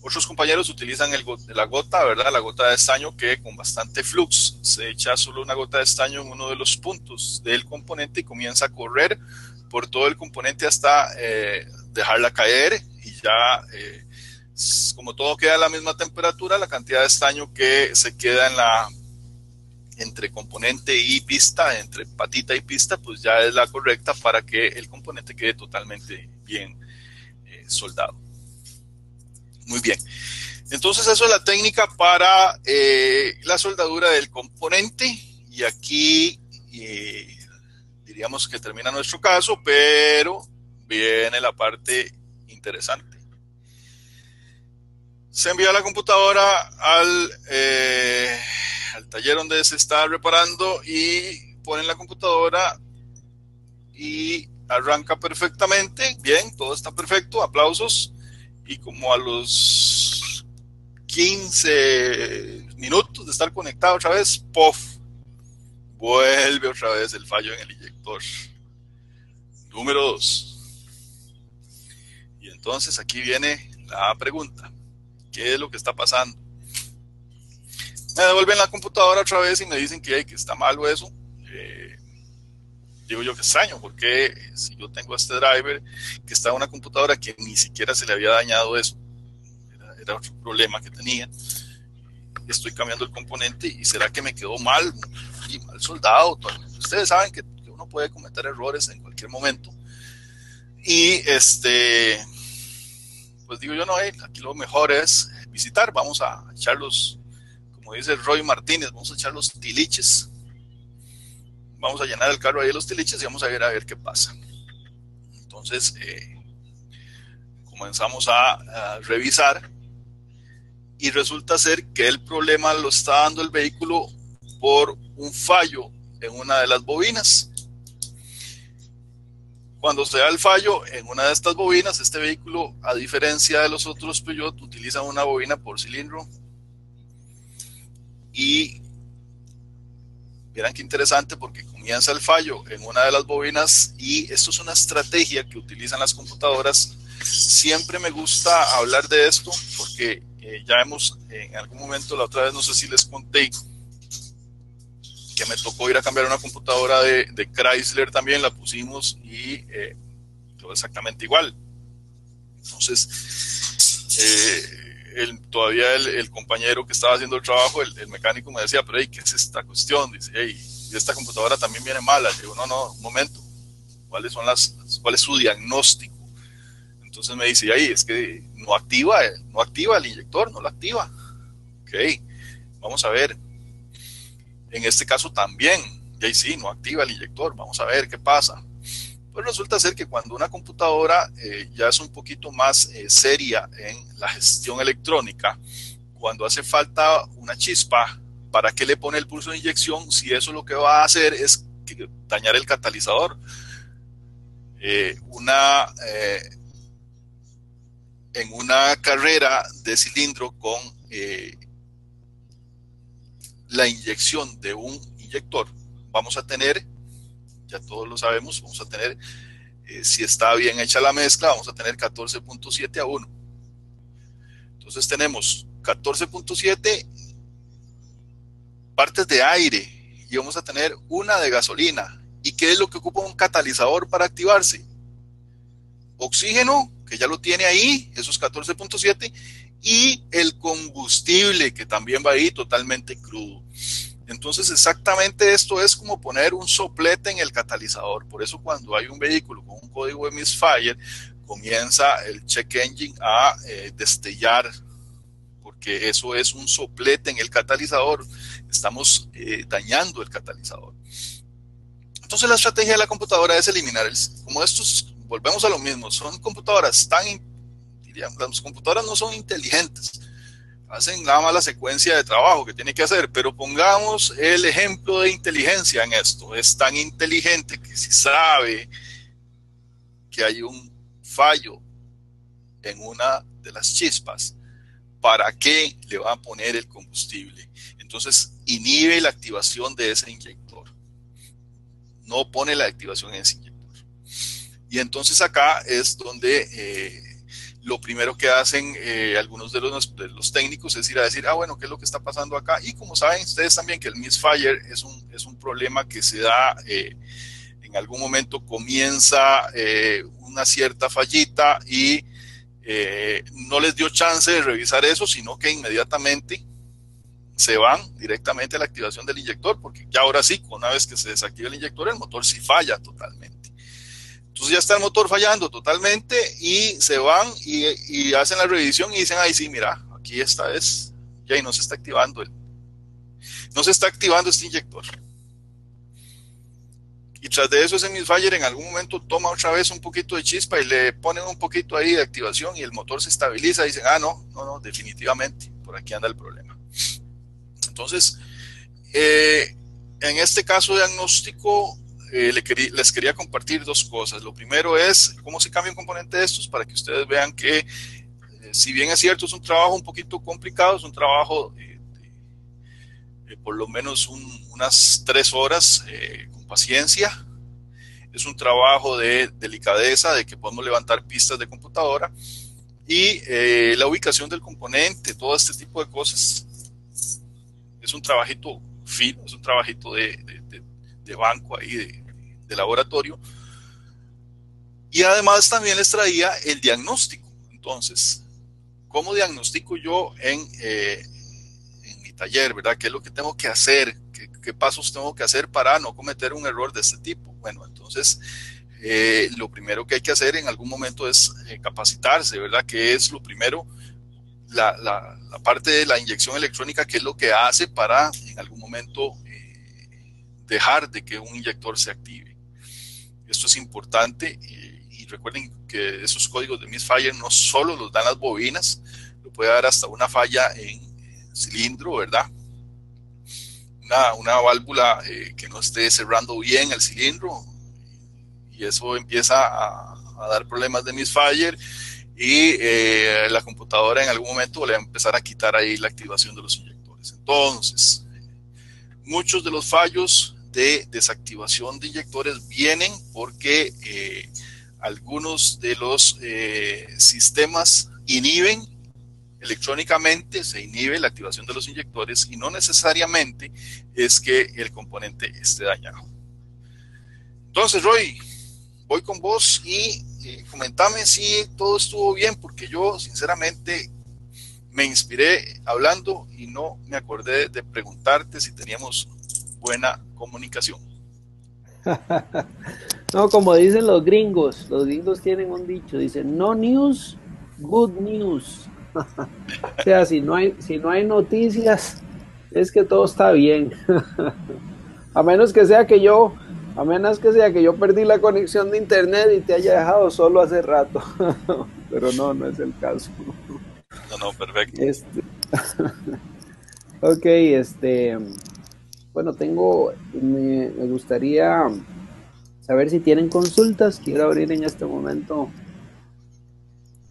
Otros compañeros utilizan la gota, ¿verdad? La gota de estaño, que con bastante flux se echa solo una gota de estaño en uno de los puntos del componente y comienza a correr por todo el componente hasta dejarla caer, y ya como todo queda a la misma temperatura, la cantidad de estaño que se queda entre componente y pista, entre patita y pista, pues ya es la correcta para que el componente quede totalmente bien soldado. Muy bien, entonces eso es la técnica para la soldadura del componente, y aquí diríamos que termina nuestro caso, pero viene la parte interesante. Se envía la computadora al taller donde se está reparando y ponen la computadora y arranca perfectamente, bien, todo está perfecto, aplausos. Y como a los 15 minutos de estar conectado otra vez, ¡puff! Vuelve otra vez el fallo en el inyector. Número 2. Y entonces aquí viene la pregunta. ¿Qué es lo que está pasando? Me devuelven la computadora otra vez y me dicen que está malo eso. Digo yo, que extraño, porque si yo tengo este driver que está en una computadora que ni siquiera se le había dañado eso, era otro problema que tenía, estoy cambiando el componente y será que me quedó mal soldado. Ustedes saben que uno puede cometer errores en cualquier momento, y pues digo yo, no, aquí lo mejor es visitar, vamos a echar como dice Roy Martínez, vamos a echar los tiliches. Vamos a llenar el carro ahí de los tiliches y vamos a ver qué pasa. Entonces comenzamos a revisar, y resulta ser que el problema lo está dando el vehículo por un fallo en una de las bobinas. Cuando se da el fallo en una de estas bobinas, este vehículo, a diferencia de los otros Peugeot, utiliza una bobina por cilindro, y verán qué interesante, porque comienza el fallo en una de las bobinas, y esto es una estrategia que utilizan las computadoras. Siempre me gusta hablar de esto porque ya en algún momento, la otra vez no sé si les conté, que me tocó ir a cambiar una computadora de Chrysler también, la pusimos y quedó exactamente igual. Entonces todavía el compañero que estaba haciendo el trabajo, el mecánico, me decía, pero ¿qué es esta cuestión? Dice, y esta computadora también viene mala. Le digo, no, un momento, ¿cuál es su diagnóstico? Entonces me dice, es que no activa el inyector, no lo activa. Ok, vamos a ver. En este caso también, sí, no activa el inyector, vamos a ver qué pasa. Pues resulta ser que cuando una computadora ya es un poquito más seria en la gestión electrónica, cuando hace falta una chispa, ¿para qué le pone el pulso de inyección si eso lo que va a hacer es dañar el catalizador? En una carrera de cilindro con la inyección de un inyector, vamos a tener, ya todos lo sabemos, vamos a tener, si está bien hecha la mezcla, vamos a tener 14.7 a 1. Entonces tenemos 14.7 partes de aire y vamos a tener una de gasolina. ¿Y qué es lo que ocupa un catalizador para activarse? Oxígeno, que ya lo tiene ahí, esos 14.7, y el combustible, que también va ahí totalmente crudo. Entonces exactamente esto es como poner un soplete en el catalizador. Por eso cuando hay un vehículo con un código de misfire, comienza el check engine a destellar, porque eso es un soplete en el catalizador. Estamos dañando el catalizador. Entonces la estrategia de la computadora es eliminar como estos, volvemos a lo mismo, son computadoras las computadoras no son inteligentes, hacen nada más la secuencia de trabajo que tiene que hacer, pero pongamos el ejemplo de inteligencia en esto. Es tan inteligente que si sabe que hay un fallo en una de las chispas, ¿para qué le va a poner el combustible? Entonces inhibe la activación de ese inyector, no pone la activación en ese inyector. Y entonces acá es donde lo primero que hacen algunos de los técnicos es ir a decir, bueno, ¿qué es lo que está pasando acá? Y como saben ustedes también que el misfire es un problema que se da, en algún momento comienza una cierta fallita y no les dio chance de revisar eso, sino que inmediatamente se van directamente a la activación del inyector, porque ya ahora sí, una vez que se desactiva el inyector, el motor sí falla totalmente. Entonces ya está el motor fallando totalmente y se van y hacen la revisión y dicen, ay sí, mira, aquí esta vez ya no se está activando este inyector. Y tras de eso ese misfire en algún momento toma otra vez un poquito de chispa y le ponen un poquito ahí de activación y el motor se estabiliza y dicen, no, definitivamente, por aquí anda el problema. Entonces, en este caso diagnóstico, les quería compartir dos cosas. Lo primero es cómo se cambia un componente de estos para que ustedes vean que, si bien es cierto, es un trabajo un poquito complicado, es un trabajo por lo menos unas 3 horas con paciencia. Es un trabajo de delicadeza, de que podemos levantar pistas de computadora y la ubicación del componente, todo este tipo de cosas. Es un trabajito fino, es un trabajito de banco ahí, de laboratorio. Y además también les traía el diagnóstico. Entonces, ¿cómo diagnostico yo en mi taller, verdad? ¿Qué es lo que tengo que hacer? ¿Qué pasos tengo que hacer para no cometer un error de este tipo? Bueno, entonces, lo primero que hay que hacer en algún momento es capacitarse, ¿verdad? Que es lo primero, la parte de la inyección electrónica, que es lo que hace para en algún momento dejar de que un inyector se active. Esto es importante y recuerden que esos códigos de misfire no solo los dan las bobinas, lo puede dar hasta una falla en cilindro, ¿verdad? Una válvula que no esté cerrando bien el cilindro y eso empieza a dar problemas de misfire y la computadora en algún momento le va a empezar a quitar ahí la activación de los inyectores. Entonces, muchos de los fallos de desactivación de inyectores vienen porque algunos de los sistemas inhiben electrónicamente, se inhibe la activación de los inyectores y no necesariamente es que el componente esté dañado. Entonces, Roy, voy con vos y comentame si todo estuvo bien, porque yo sinceramente me inspiré hablando y no me acordé de preguntarte si teníamos buena comunicación. No, como dicen los gringos tienen un dicho, dicen no news, good news. O sea, si no hay noticias, es que todo está bien. A menos que sea que yo perdí la conexión de internet y te haya dejado solo hace rato. Pero no es el caso. No, perfecto. Ok, bueno, me gustaría saber si tienen consultas. Quiero abrir en este momento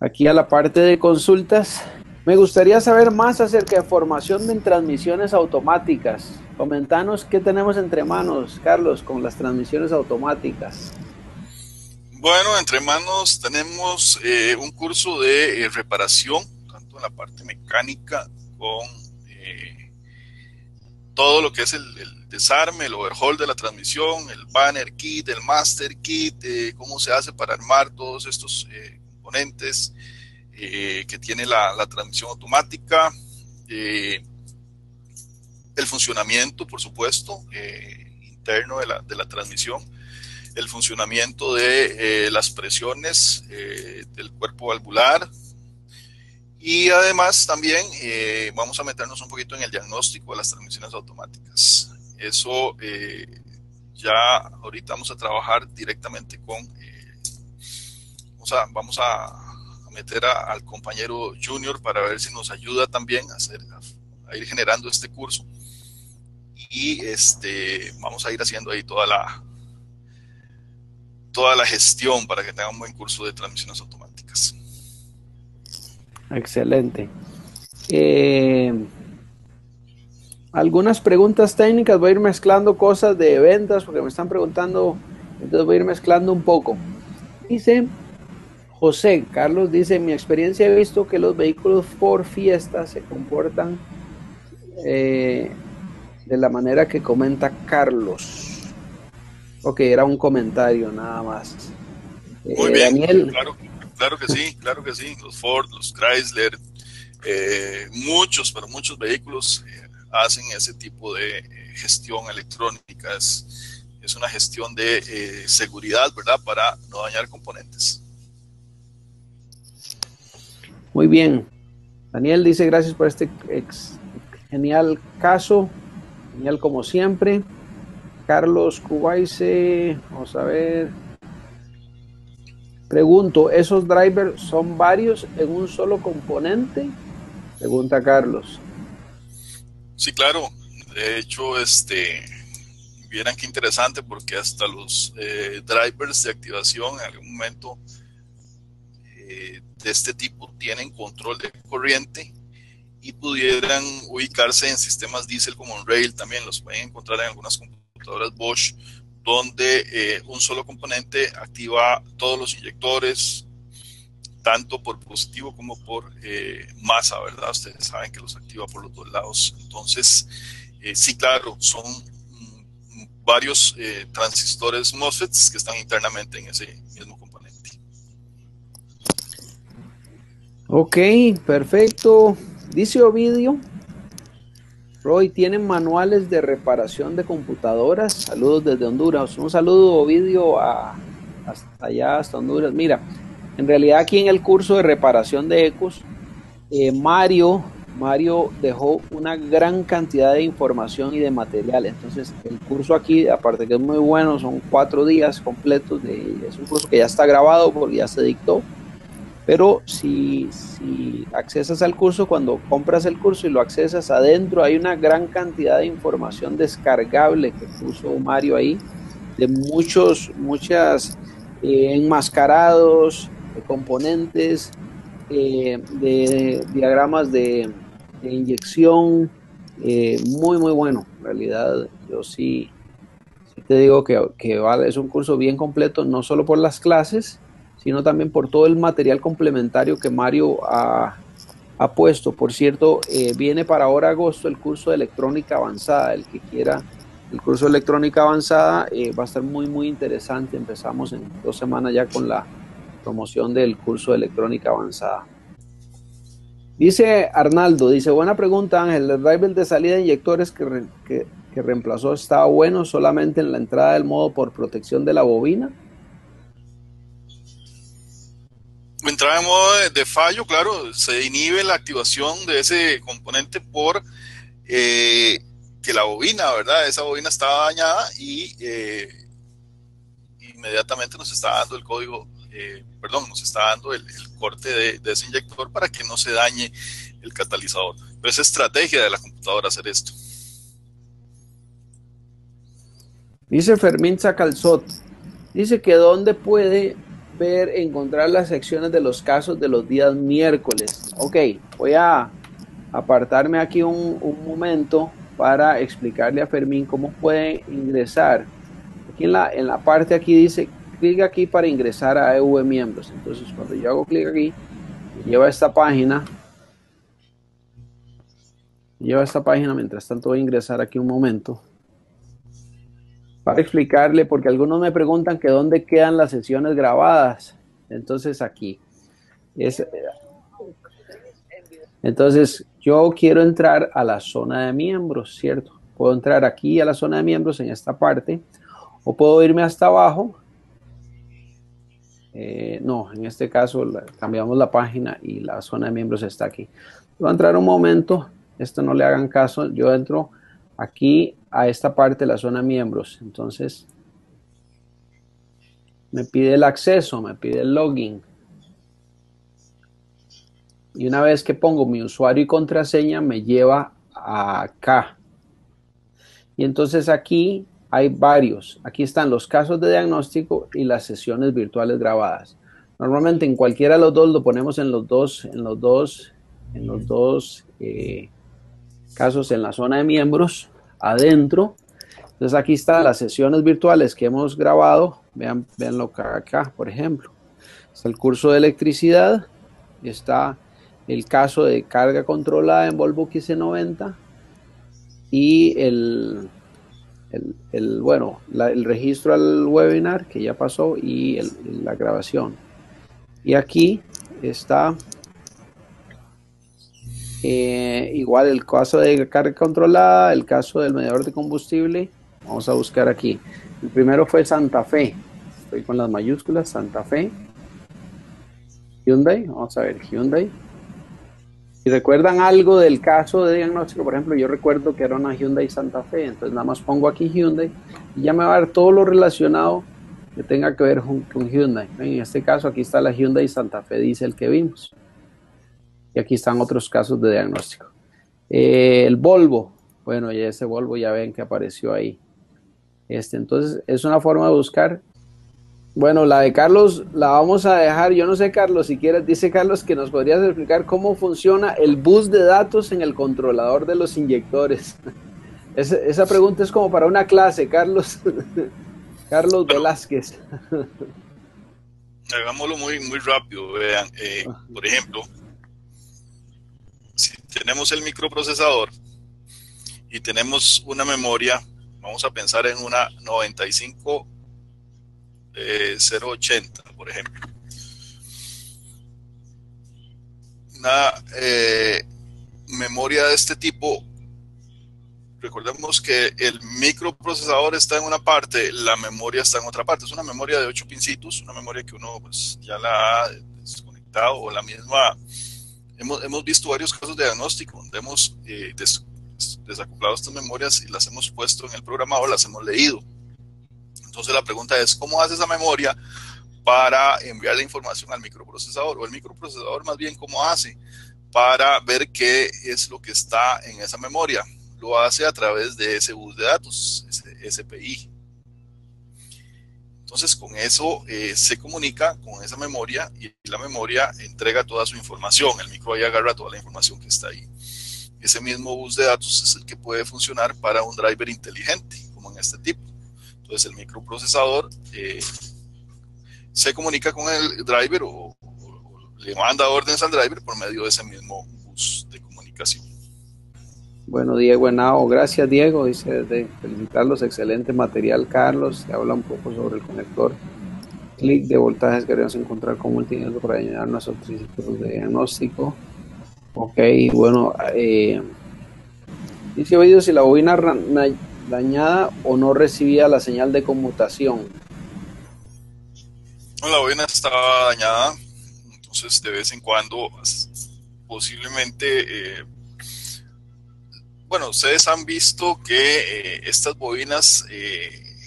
aquí a la parte de consultas. Me gustaría saber más acerca de formación en transmisiones automáticas. Comentanos qué tenemos entre manos, Carlos, con las transmisiones automáticas. Bueno, entre manos tenemos un curso de reparación, tanto en la parte mecánica con todo lo que es el desarme, el overhaul de la transmisión, el banner kit, el master kit, cómo se hace para armar todos estos componentes que tiene la transmisión automática. el funcionamiento, por supuesto, interno de la transmisión, el funcionamiento de las presiones del cuerpo valvular, y además también vamos a meternos un poquito en el diagnóstico de las transmisiones automáticas. Eso ya ahorita vamos a trabajar directamente con, vamos a meter al compañero Junior para ver si nos ayuda también a ir generando este curso, y vamos a ir haciendo ahí toda la gestión para que tenga un buen curso de transmisiones automáticas. Excelente. Algunas preguntas técnicas, voy a ir mezclando cosas de ventas porque me están preguntando, entonces voy a ir mezclando un poco. Dice José Carlos, dice, en mi experiencia he visto que los vehículos Ford Fiesta se comportan de la manera que comenta Carlos. Ok, era un comentario nada más. Muy bien, Daniel. Claro que sí, los Ford, los Chrysler, muchos vehículos hacen ese tipo de gestión electrónica. Es una gestión de seguridad, ¿verdad? Para no dañar componentes. Muy bien. Daniel dice, gracias por este genial caso, genial como siempre. Carlos Cubaise, vamos a ver. Pregunto, ¿esos drivers son varios en un solo componente? Pregunta Carlos. Sí, claro. De hecho, vieran qué interesante, porque hasta los drivers de activación en algún momento de este tipo tienen control de corriente y pudieran ubicarse en sistemas diésel como on-rail. También los pueden encontrar en algunas computadoras Bosch, donde un solo componente activa todos los inyectores, tanto por positivo como por masa, ¿verdad? Ustedes saben que los activa por los dos lados. Entonces, sí, claro, son varios transistores MOSFETs que están internamente en ese mismo componente. Ok, perfecto. Dice Ovidio, Roy, ¿tienen manuales de reparación de computadoras? Saludos desde Honduras. Un saludo, Ovidio, hasta allá, hasta Honduras. Mira, en realidad aquí en el curso de reparación de ecos, Mario dejó una gran cantidad de información y de material. Entonces, el curso aquí, aparte que es muy bueno, son 4 días completos. Es un curso que ya está grabado porque ya se dictó. Pero si accesas al curso, cuando compras el curso y lo accesas adentro, hay una gran cantidad de información descargable que puso Mario ahí, de muchas enmascarados, de componentes, de diagramas de inyección, muy bueno. En realidad, yo sí te digo que vale, es un curso bien completo, no solo por las clases, sino también por todo el material complementario que Mario ha puesto. Por cierto, viene para ahora agosto el curso de electrónica avanzada. El que quiera el curso de electrónica avanzada va a estar muy interesante. Empezamos en 2 semanas ya con la promoción del curso de electrónica avanzada. Dice Arnaldo, dice, buena pregunta Ángel, el driver de salida de inyectores que reemplazó estaba bueno solamente en la entrada del modo por protección de la bobina. Entrada en modo de fallo, claro, se inhibe la activación de ese componente por que la bobina, ¿verdad? Esa bobina estaba dañada y inmediatamente nos está dando el código, nos está dando el corte de ese inyector para que no se dañe el catalizador. Pero es estrategia de la computadora hacer esto. Dice Fermín Sacalzot, dice que dónde puede encontrar las secciones de los casos de los días miércoles. Ok, voy a apartarme aquí un momento para explicarle a Fermín cómo puede ingresar. Aquí en la parte aquí dice, clic aquí para ingresar a EV Miembros. Entonces cuando yo hago clic aquí, me lleva a esta página. Mientras tanto voy a ingresar aquí un momento para explicarle, porque algunos me preguntan que dónde quedan las sesiones grabadas. Entonces aquí Entonces, yo quiero entrar a la zona de miembros, ¿cierto? Puedo entrar aquí a la zona de miembros en esta parte, o puedo irme hasta abajo. No, en este caso cambiamos la página y la zona de miembros está aquí. Voy a entrar un momento, esto no le hagan caso, yo entro aquí a esta parte de la zona de miembros. Entonces, me pide el acceso, me pide el login. Y una vez que pongo mi usuario y contraseña, me lleva acá. Y entonces aquí hay varios. Aquí están los casos de diagnóstico y las sesiones virtuales grabadas. Normalmente en cualquiera de los dos lo ponemos en los dos casos en la zona de miembros, adentro. Entonces aquí están las sesiones virtuales que hemos grabado. Veanlo acá, por ejemplo. Está el curso de electricidad. Está el caso de carga controlada en Volvo XC90 y el registro al webinar que ya pasó y la grabación. Y aquí está igual el caso de carga controlada, el caso del medidor de combustible. Vamos a buscar aquí. El primero fue Santa Fe. Estoy con las mayúsculas, Santa Fe. Hyundai, vamos a ver, Hyundai. Si recuerdan algo del caso de diagnóstico, por ejemplo, yo recuerdo que era una Hyundai Santa Fe, entonces nada más pongo aquí Hyundai y ya me va a dar todo lo relacionado que tenga que ver con Hyundai. En este caso aquí está la Hyundai Santa Fe Diesel que vimos. Y aquí están otros casos de diagnóstico. El Volvo, bueno, ya ese Volvo ya ven que apareció ahí. Entonces es una forma de buscar. Bueno, la de Carlos la vamos a dejar. Yo no sé, Carlos, si quieres, dice Carlos que nos podrías explicar cómo funciona el bus de datos en el controlador de los inyectores. Esa pregunta es como para una clase, Carlos. Carlos Velázquez. Hagámoslo muy, muy rápido. Vean, por ejemplo, si tenemos el microprocesador y tenemos una memoria, vamos a pensar en una 95080, por ejemplo. Una memoria de este tipo, recordemos que el microprocesador está en una parte, la memoria está en otra parte. Es una memoria de 8 pincitos, una memoria que uno pues, ya la ha desconectado o la misma. Hemos visto varios casos de diagnóstico donde hemos desacoplado estas memorias y las hemos puesto en el programador, las hemos leído. Entonces la pregunta es, ¿cómo hace esa memoria para enviar la información al microprocesador? O el microprocesador más bien, ¿cómo hace para ver qué es lo que está en esa memoria? Lo hace a través de ese bus de datos, ese SPI. Entonces con eso se comunica con esa memoria y la memoria entrega toda su información. El micro ahí agarra toda la información que está ahí. Ese mismo bus de datos es el que puede funcionar para un driver inteligente, como en este tipo. Entonces el microprocesador se comunica con el driver o le manda órdenes al driver por medio de ese mismo bus de comunicación. Bueno, Diego Henao, gracias Diego, dice de felicitarlos, excelente material, Carlos, te habla un poco sobre el conector clic de voltajes que queremos encontrar con multimedia para llenar nuestros principios de diagnóstico. Ok, bueno, dice oído si la bobina dañada o no recibía la señal de conmutación. La bobina estaba dañada, entonces de vez en cuando posiblemente bueno, ustedes han visto que estas bobinas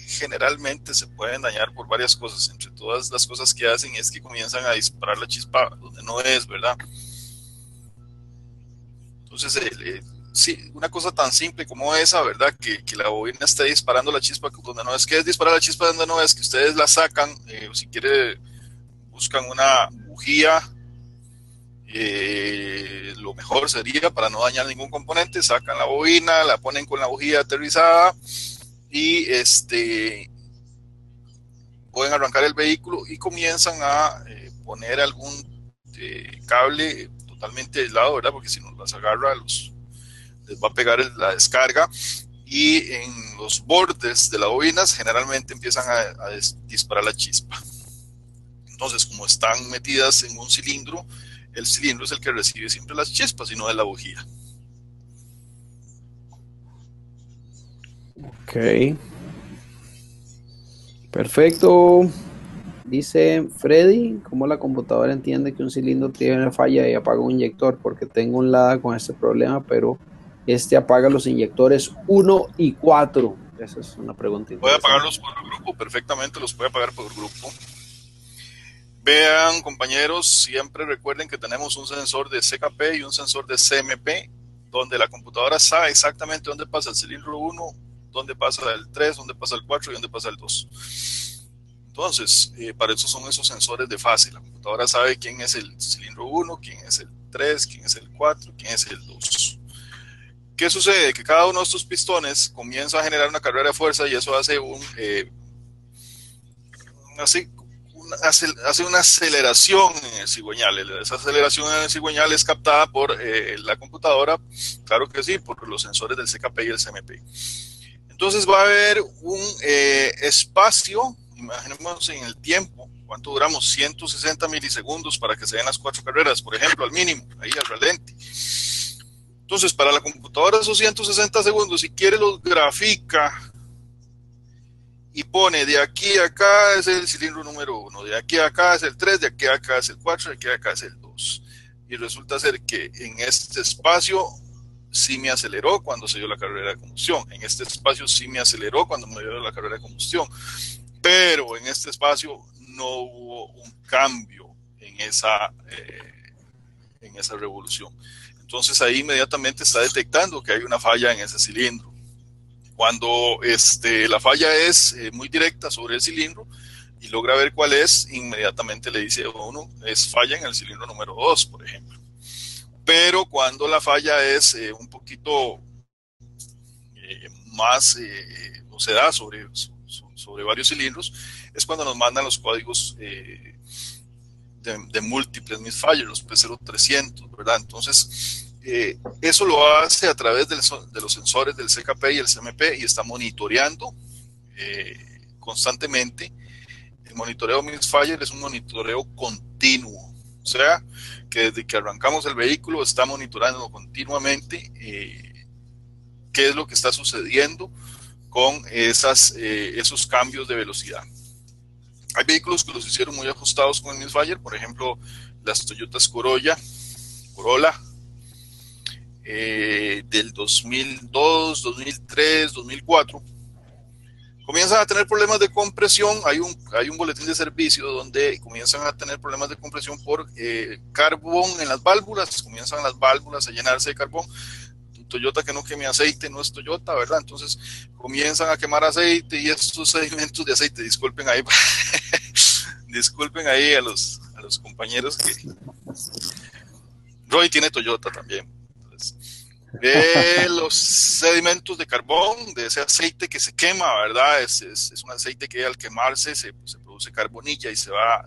generalmente se pueden dañar por varias cosas. Entre todas las cosas que hacen es que comienzan a disparar la chispa donde no es, ¿verdad? Entonces, sí, una cosa tan simple como esa, ¿verdad? Que la bobina esté disparando la chispa donde no es. ¿Qué es disparar la chispa donde no es? Que ustedes la sacan, o si quiere, buscan una bujía. Lo mejor sería, para no dañar ningún componente, sacan la bobina, la ponen con la bujía aterrizada y pueden arrancar el vehículo y comienzan a poner algún cable totalmente aislado, ¿verdad? Porque si no las agarra, les va a pegar la descarga, y en los bordes de las bobinas generalmente empiezan a disparar la chispa. Entonces, como están metidas en un cilindro, el cilindro es el que recibe siempre las chispas y no de la bujía. Ok. Perfecto. Dice Freddy, ¿cómo la computadora entiende que un cilindro tiene una falla y apaga un inyector? Porque tengo un LADA con este problema, pero este apaga los inyectores 1 y 4. Esa es una pregunta Puede interesante. apagarlos por grupo, perfectamente los puede apagar por grupo. Vean, compañeros, siempre recuerden que tenemos un sensor de CKP y un sensor de CMP, donde la computadora sabe exactamente dónde pasa el cilindro 1, dónde pasa el 3, dónde pasa el 4 y dónde pasa el 2. Entonces, para eso son esos sensores de fase. La computadora sabe quién es el cilindro 1, quién es el 3, quién es el 4, quién es el 2. ¿Qué sucede? Que cada uno de estos pistones comienza a generar una carrera de fuerza y eso hace hace una aceleración en el cigüeñal. Esa aceleración en el cigüeñal es captada por la computadora, claro que sí, por los sensores del CKP y el CMP. Entonces va a haber un espacio, imaginemos en el tiempo, cuánto duramos, 160 milisegundos para que se den las 4 carreras, por ejemplo, al mínimo, ahí al ralenti. Entonces, para la computadora esos 160 segundos, si quiere los grafica y pone de aquí a acá es el cilindro número 1, de aquí a acá es el 3, de aquí a acá es el 4, de aquí a acá es el 2. Y resulta ser que en este espacio sí me aceleró cuando se dio la carrera de combustión, en este espacio sí me aceleró cuando me dio la carrera de combustión, pero en este espacio no hubo un cambio en esa revolución. Entonces ahí inmediatamente está detectando que hay una falla en ese cilindro. Cuando la falla es muy directa sobre el cilindro y logra ver cuál es, inmediatamente le dice a uno, es falla en el cilindro número 2, por ejemplo. Pero cuando la falla es un poquito más, o se da sobre varios cilindros, es cuando nos mandan los códigos de múltiples misfires, los P0300, ¿verdad? Entonces, eso lo hace a través de los sensores del CKP y el CMP y está monitoreando constantemente. El monitoreo misfire es un monitoreo continuo, o sea, que desde que arrancamos el vehículo está monitoreando continuamente qué es lo que está sucediendo con esos cambios de velocidad. Hay vehículos que los hicieron muy ajustados con el misfire, por ejemplo, las Toyotas Corolla, del 2002, 2003, 2004, comienzan a tener problemas de compresión. Hay un boletín de servicio donde comienzan a tener problemas de compresión por carbón en las válvulas, comienzan las válvulas a llenarse de carbón. Toyota que no queme aceite no es Toyota, ¿verdad? Entonces comienzan a quemar aceite y estos sedimentos de aceite, disculpen ahí a los compañeros que Roy tiene Toyota también. Entonces, los sedimentos de carbón, de ese aceite que se quema, ¿verdad? Es un aceite que al quemarse se produce carbonilla y se va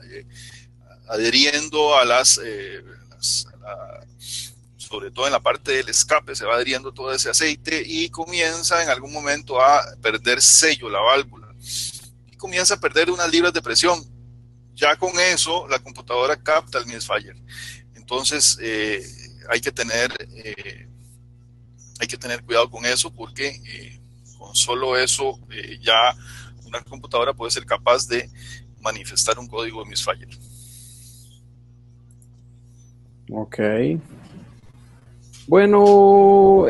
adheriendo sobre todo en la parte del escape, se va adheriendo todo ese aceite y comienza en algún momento a perder sello la válvula y comienza a perder unas libras de presión. Ya con eso la computadora capta el misfire. Entonces hay que tener cuidado con eso porque con solo eso ya una computadora puede ser capaz de manifestar un código de misfire. Ok. Bueno,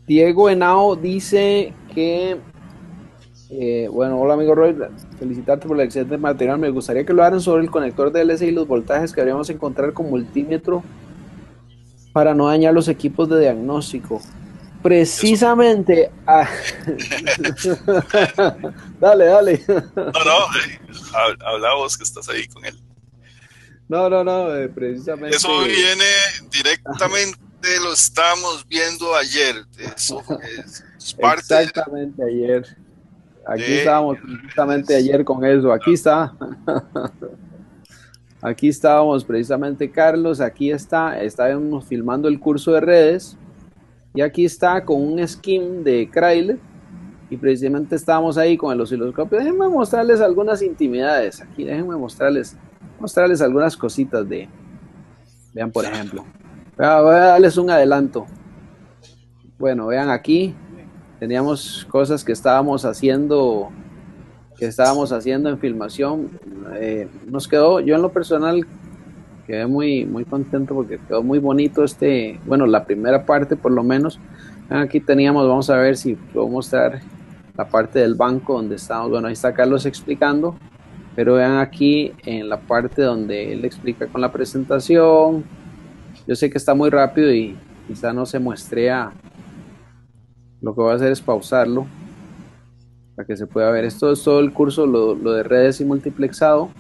Diego Henao dice que, bueno, hola amigo Roy, felicitarte por el excelente material. Me gustaría que lo hagan sobre el conector de LC y los voltajes que deberíamos encontrar con multímetro para no dañar los equipos de diagnóstico. Precisamente. Dale. No, habla vos que estás ahí con él. No, precisamente. Eso viene directamente, lo estamos viendo ayer. Eso es parte exactamente ayer. Aquí estábamos precisamente ayer con eso. Aquí está. Aquí estábamos precisamente, Carlos. Aquí estábamos filmando el curso de redes. Y aquí está con un skin de Chrysler. Y precisamente estábamos ahí con el osciloscopio. Déjenme mostrarles algunas intimidades. Aquí déjenme mostrarles mostrarles algunas cositas vean por ejemplo. Voy a darles un adelanto. Bueno, vean aquí, teníamos cosas que estábamos haciendo en filmación. Nos quedó, yo en lo personal, quedé muy, muy contento porque quedó muy bonito bueno, la primera parte por lo menos. Aquí teníamos, vamos a ver si puedo mostrar la parte del banco donde estamos. Bueno, ahí está Carlos explicando, pero vean aquí en la parte donde él explica con la presentación. Yo sé que está muy rápido y quizá no se muestrea. Lo que voy a hacer es pausarlo para que se pueda ver. Esto es todo el curso, lo de redes y multiplexado.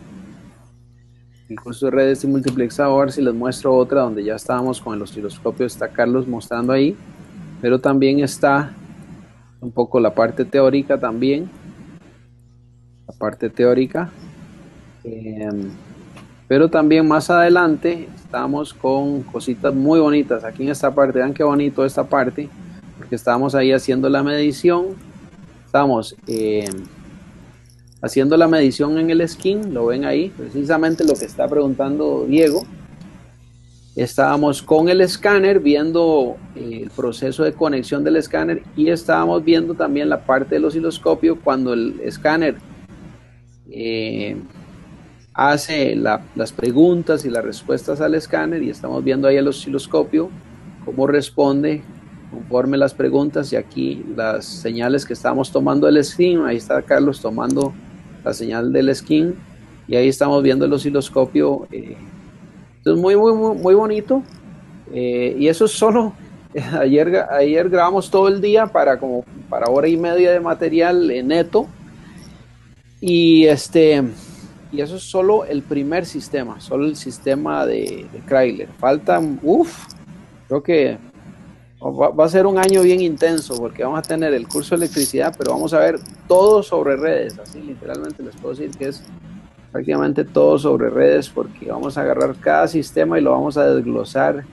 El curso de redes y multiplexado. A ver si les muestro otra donde ya estábamos con el osciloscopio. Está Carlos mostrando ahí, pero también está un poco la parte teórica también. La parte teórica. Pero también más adelante estamos con cositas muy bonitas. Aquí en esta parte, vean qué bonito esta parte, porque estábamos ahí haciendo la medición. Estamos haciendo la medición en el skin, lo ven ahí, precisamente lo que está preguntando Diego. Estábamos con el escáner viendo el proceso de conexión del escáner y estábamos viendo también la parte del osciloscopio cuando el escáner hace las preguntas y las respuestas al escáner, y estamos viendo ahí el osciloscopio cómo responde conforme las preguntas, y aquí las señales que estamos tomando del skin. Ahí está Carlos tomando la señal del skin y ahí estamos viendo el osciloscopio. Entonces muy, muy, muy, muy bonito. Y eso es solo, ayer grabamos todo el día para hora y media de material neto, y eso es solo el primer sistema, solo el sistema de Chrysler. Faltan, creo que va a ser un año bien intenso porque vamos a tener el curso de electricidad, pero vamos a ver todo sobre redes. Así literalmente les puedo decir que es prácticamente todo sobre redes, porque vamos a agarrar cada sistema y lo vamos a desglosar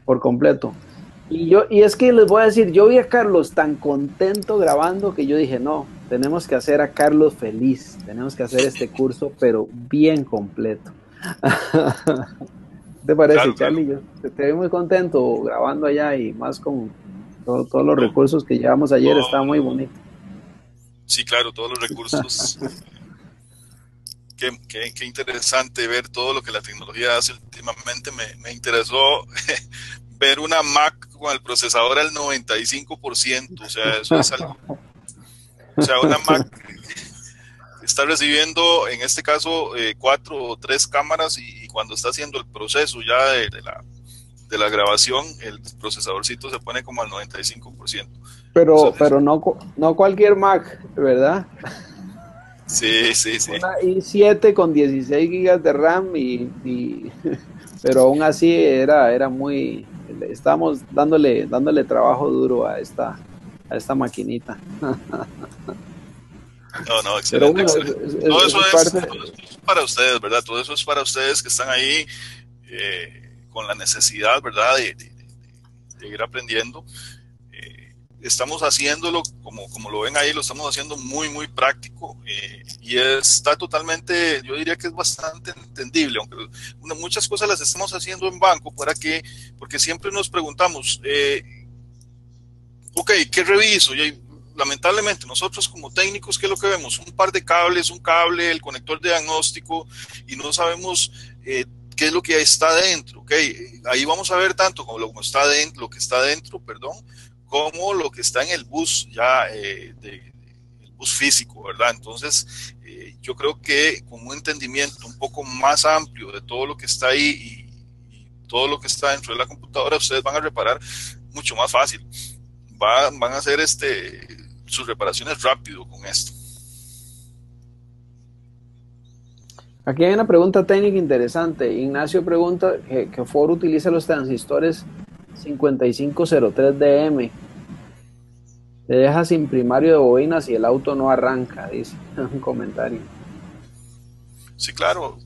por completo. Y es que les voy a decir, yo vi a Carlos tan contento grabando que yo dije, no, tenemos que hacer a Carlos feliz, tenemos que hacer este curso pero bien completo. ¿Qué te parece, claro, Charlie? Claro. Yo te vi muy contento grabando allá, y más con todos los recursos que llevamos ayer. Estaba muy bonito. Sí, claro, todos los recursos. Qué interesante ver todo lo que la tecnología hace últimamente. Me interesó ver una Mac con el procesador al 95%, o sea, eso es algo. O sea, una Mac está recibiendo, en este caso, 4 o 3 cámaras, y cuando está haciendo el proceso ya de la grabación, el procesadorcito se pone como al 95%. Pero no cualquier Mac, ¿verdad? Sí. Una i7 con 16 GB de RAM, pero aún así era muy... Estábamos dándole trabajo duro a esta maquinita. No, excelente, bueno, excelente. Todo eso es para ustedes, ¿verdad? Todo eso es para ustedes que están ahí con la necesidad, ¿verdad? De ir aprendiendo. Estamos haciéndolo, como lo ven ahí, lo estamos haciendo muy, muy práctico, y está totalmente, yo diría que es bastante entendible, aunque muchas cosas las estamos haciendo en banco, porque siempre nos preguntamos, ok, ¿qué reviso? Y lamentablemente nosotros como técnicos, ¿qué es lo que vemos? Un par de cables, un cable, el conector de diagnóstico, y no sabemos qué es lo que está dentro, ¿ok? Ahí vamos a ver tanto como lo que está dentro, como lo que está en el bus, ya el bus físico, ¿verdad? Entonces, yo creo que con un entendimiento un poco más amplio de todo lo que está ahí y todo lo que está dentro de la computadora, ustedes van a reparar mucho más fácil. Van a hacer sus reparaciones rápido con esto. Aquí hay una pregunta técnica interesante. Ignacio pregunta que Ford utiliza los transistores 5503DM. Te deja sin primario de bobinas y el auto no arranca, dice un comentario. Sí, claro.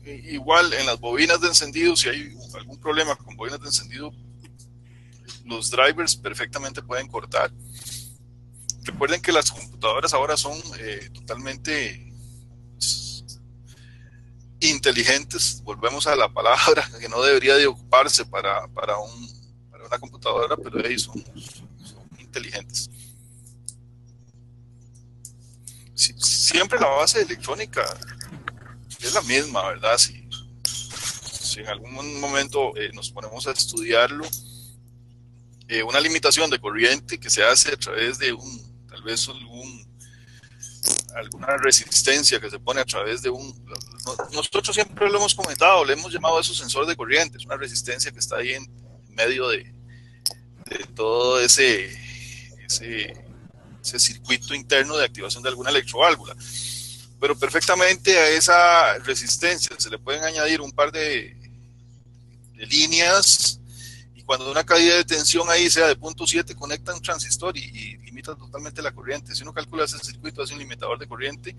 Igual en las bobinas de encendido, si hay algún problema con bobinas de encendido, los drivers perfectamente pueden cortar. Recuerden que las computadoras ahora son totalmente inteligentes, volvemos a la palabra que no debería de ocuparse para una computadora, pero son inteligentes. Siempre la base electrónica es la misma, ¿verdad? Si en algún momento nos ponemos a estudiarlo, una limitación de corriente que se hace a través de tal vez alguna resistencia que se pone a través de nosotros siempre lo hemos comentado, le hemos llamado a eso sensor de corriente, es una resistencia que está ahí en medio de todo ese circuito interno de activación de alguna electroválvula. Pero perfectamente a esa resistencia se le pueden añadir un par de líneas, y cuando una caída de tensión ahí sea de 0.7, conecta un transistor y limita totalmente la corriente. Si uno calcula ese circuito, hace un limitador de corriente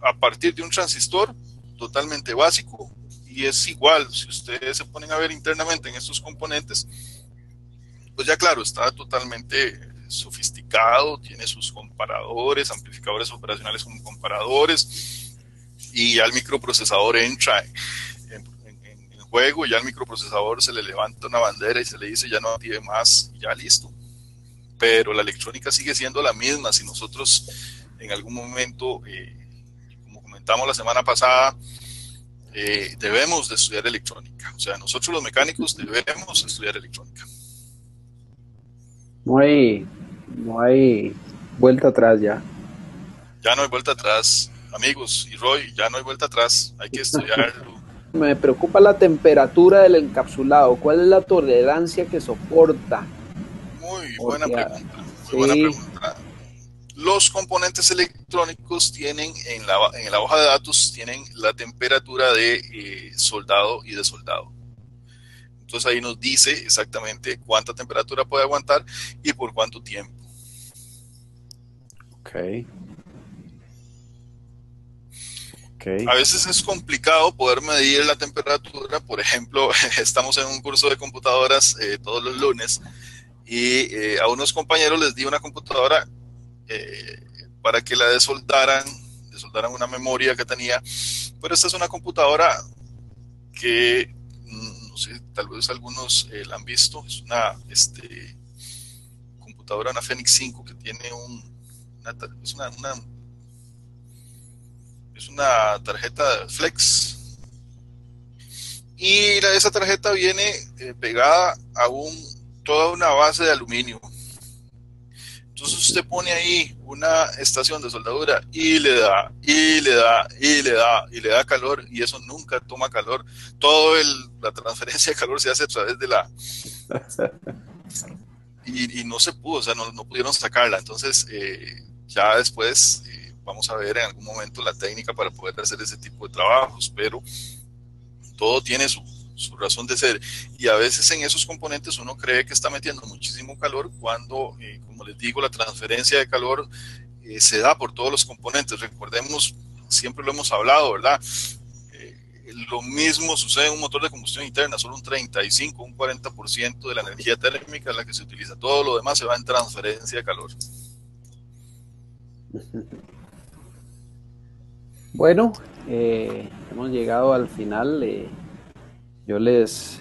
a partir de un transistor totalmente básico, y es igual, si ustedes se ponen a ver internamente en estos componentes, pues ya claro, está totalmente sofisticado, tiene sus comparadores, amplificadores operacionales como comparadores, y ya el microprocesador entra en juego, ya al microprocesador se le levanta una bandera y se le dice ya no active más, y ya listo. Pero la electrónica sigue siendo la misma. Si nosotros en algún momento, como comentamos la semana pasada, debemos de estudiar electrónica, o sea, nosotros los mecánicos debemos estudiar electrónica. No hay vuelta atrás ya. Ya no hay vuelta atrás, amigos, y Roy, ya no hay vuelta atrás, hay que estudiarlo. Me preocupa la temperatura del encapsulado. ¿Cuál es la tolerancia que soporta? Muy buena pregunta, muy buena pregunta. Los componentes electrónicos tienen en la hoja de datos tienen la temperatura de soldado y de soldado. Entonces ahí nos dice exactamente cuánta temperatura puede aguantar y por cuánto tiempo. Okay. A veces es complicado poder medir la temperatura. Por ejemplo, estamos en un curso de computadoras todos los lunes, y a unos compañeros les di una computadora para que la desoldaran una memoria que tenía, pero esta es una computadora que no sé, tal vez algunos la han visto. Es una computadora, una Fenix 5, que tiene es una tarjeta Flex, y esa tarjeta viene pegada a toda una base de aluminio. Entonces usted pone ahí una estación de soldadura y le da calor, y eso nunca toma calor. La transferencia de calor se hace a través de y no se pudo, o sea, no pudieron sacarla. Entonces ya después vamos a ver en algún momento la técnica para poder hacer ese tipo de trabajos, pero todo tiene su razón de ser, y a veces en esos componentes uno cree que está metiendo muchísimo calor cuando, como les digo, la transferencia de calor se da por todos los componentes. Recordemos, siempre lo hemos hablado, ¿verdad? Lo mismo sucede en un motor de combustión interna, solo un 35, un 40% de la energía térmica es la que se utiliza, todo lo demás se va en transferencia de calor. Bueno, hemos llegado al final. Yo les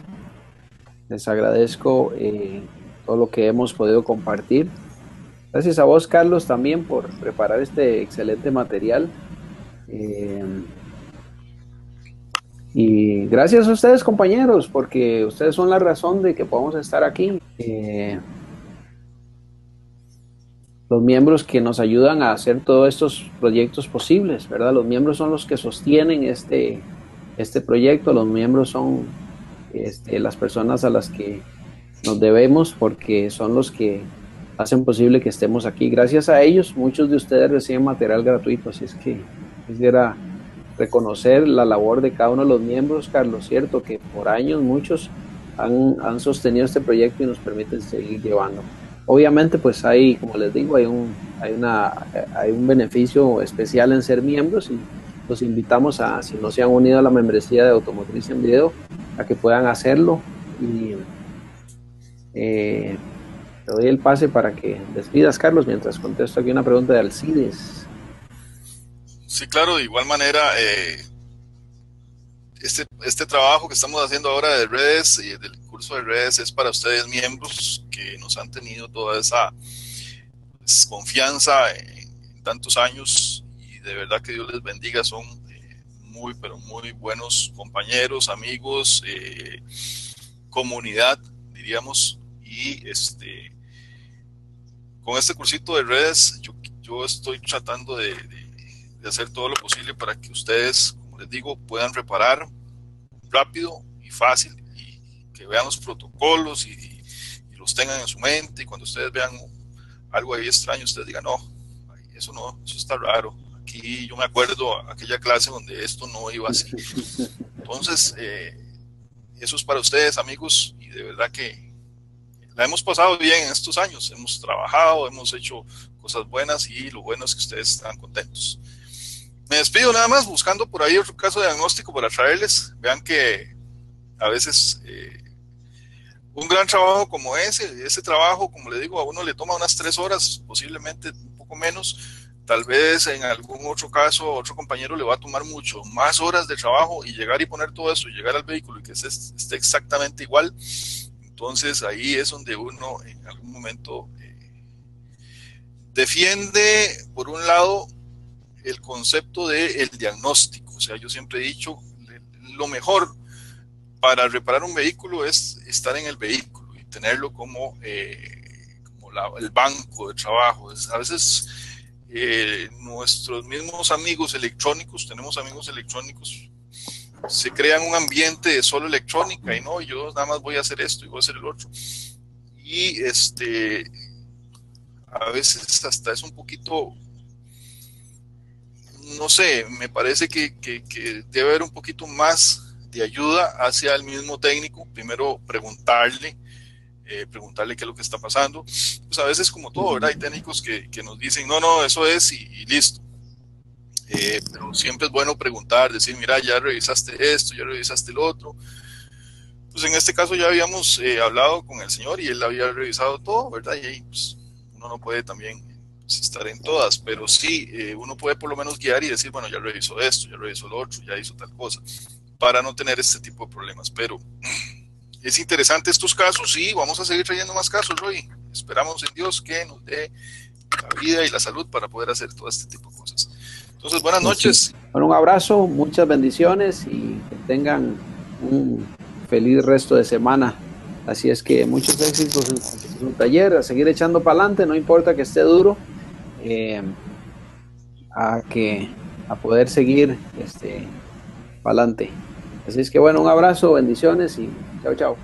agradezco todo lo que hemos podido compartir. Gracias a vos, Carlos, también por preparar este excelente material. Y gracias a ustedes, compañeros, porque ustedes son la razón de que podamos estar aquí. Los miembros que nos ayudan a hacer todos estos proyectos posibles, ¿verdad? Los miembros son los que sostienen este proyecto. Los miembros son las personas a las que nos debemos, porque son los que hacen posible que estemos aquí. Gracias a ellos, muchos de ustedes reciben material gratuito, así es que quisiera reconocer la labor de cada uno de los miembros, Carlos, cierto que por años muchos han sostenido este proyecto y nos permiten seguir llevando. Obviamente, pues hay, como les digo, hay un beneficio especial en ser miembros, y los invitamos a, si no se han unido a la membresía de Automotriz en Video, a que puedan hacerlo. Y te doy el pase para que despidas, Carlos, mientras contesto aquí una pregunta de Alcides. Sí, claro, de igual manera este trabajo que estamos haciendo ahora de redes y del curso de redes es para ustedes miembros que nos han tenido toda esa confianza en tantos años, y de verdad que Dios les bendiga. Son muy, pero muy buenos compañeros, amigos, comunidad, diríamos. Y con este cursito de redes, yo estoy tratando de hacer todo lo posible para que ustedes, como les digo, puedan reparar rápido y fácil, y que vean los protocolos y los tengan en su mente, y cuando ustedes vean algo ahí extraño, ustedes digan, no, eso no, eso está raro. Aquí yo me acuerdo aquella clase donde esto no iba así. Entonces, eso es para ustedes, amigos, y de verdad que la hemos pasado bien en estos años. Hemos trabajado, hemos hecho cosas buenas, y lo bueno es que ustedes están contentos. Me despido nada más buscando por ahí otro caso de diagnóstico para traerles. Vean que a veces un gran trabajo como ese trabajo, como le digo, a uno le toma unas 3 horas, posiblemente un poco menos. Tal vez en algún otro caso, otro compañero le va a tomar mucho más horas de trabajo, y llegar y poner todo eso, y llegar al vehículo y que esté exactamente igual. Entonces ahí es donde uno en algún momento defiende, por un lado, el concepto del diagnóstico. O sea, yo siempre he dicho, lo mejor para reparar un vehículo es estar en el vehículo y tenerlo como el banco de trabajo. A veces nuestros mismos amigos electrónicos, tenemos amigos electrónicos, se crean un ambiente de solo electrónica, y no, yo nada más voy a hacer esto y voy a hacer el otro. Y a veces hasta es un poquito, no sé, me parece que debe haber un poquito más de ayuda hacia el mismo técnico. Primero preguntarle qué es lo que está pasando. Pues a veces, como todo, ¿verdad? Hay técnicos que nos dicen, no, eso es, y listo. Pero siempre es bueno preguntar, decir, mira, ya revisaste esto, ya revisaste el otro. Pues en este caso ya habíamos hablado con el señor, y él había revisado todo, ¿verdad? Y ahí pues, uno no puede también pues, estar en todas, pero sí, uno puede por lo menos guiar y decir, bueno, ya revisó esto, ya revisó lo otro, ya hizo tal cosa, para no tener este tipo de problemas. Pero es interesante estos casos, y vamos a seguir trayendo más casos, Roy. Esperamos en Dios que nos dé la vida y la salud para poder hacer todo este tipo de cosas. Entonces, buenas noches. Sí. Bueno, un abrazo, muchas bendiciones, y que tengan un feliz resto de semana. Así es que muchos éxitos en su taller, a seguir echando para adelante, no importa que esté duro, a poder seguir para adelante. Así es que bueno, un abrazo, bendiciones, y chao, chao.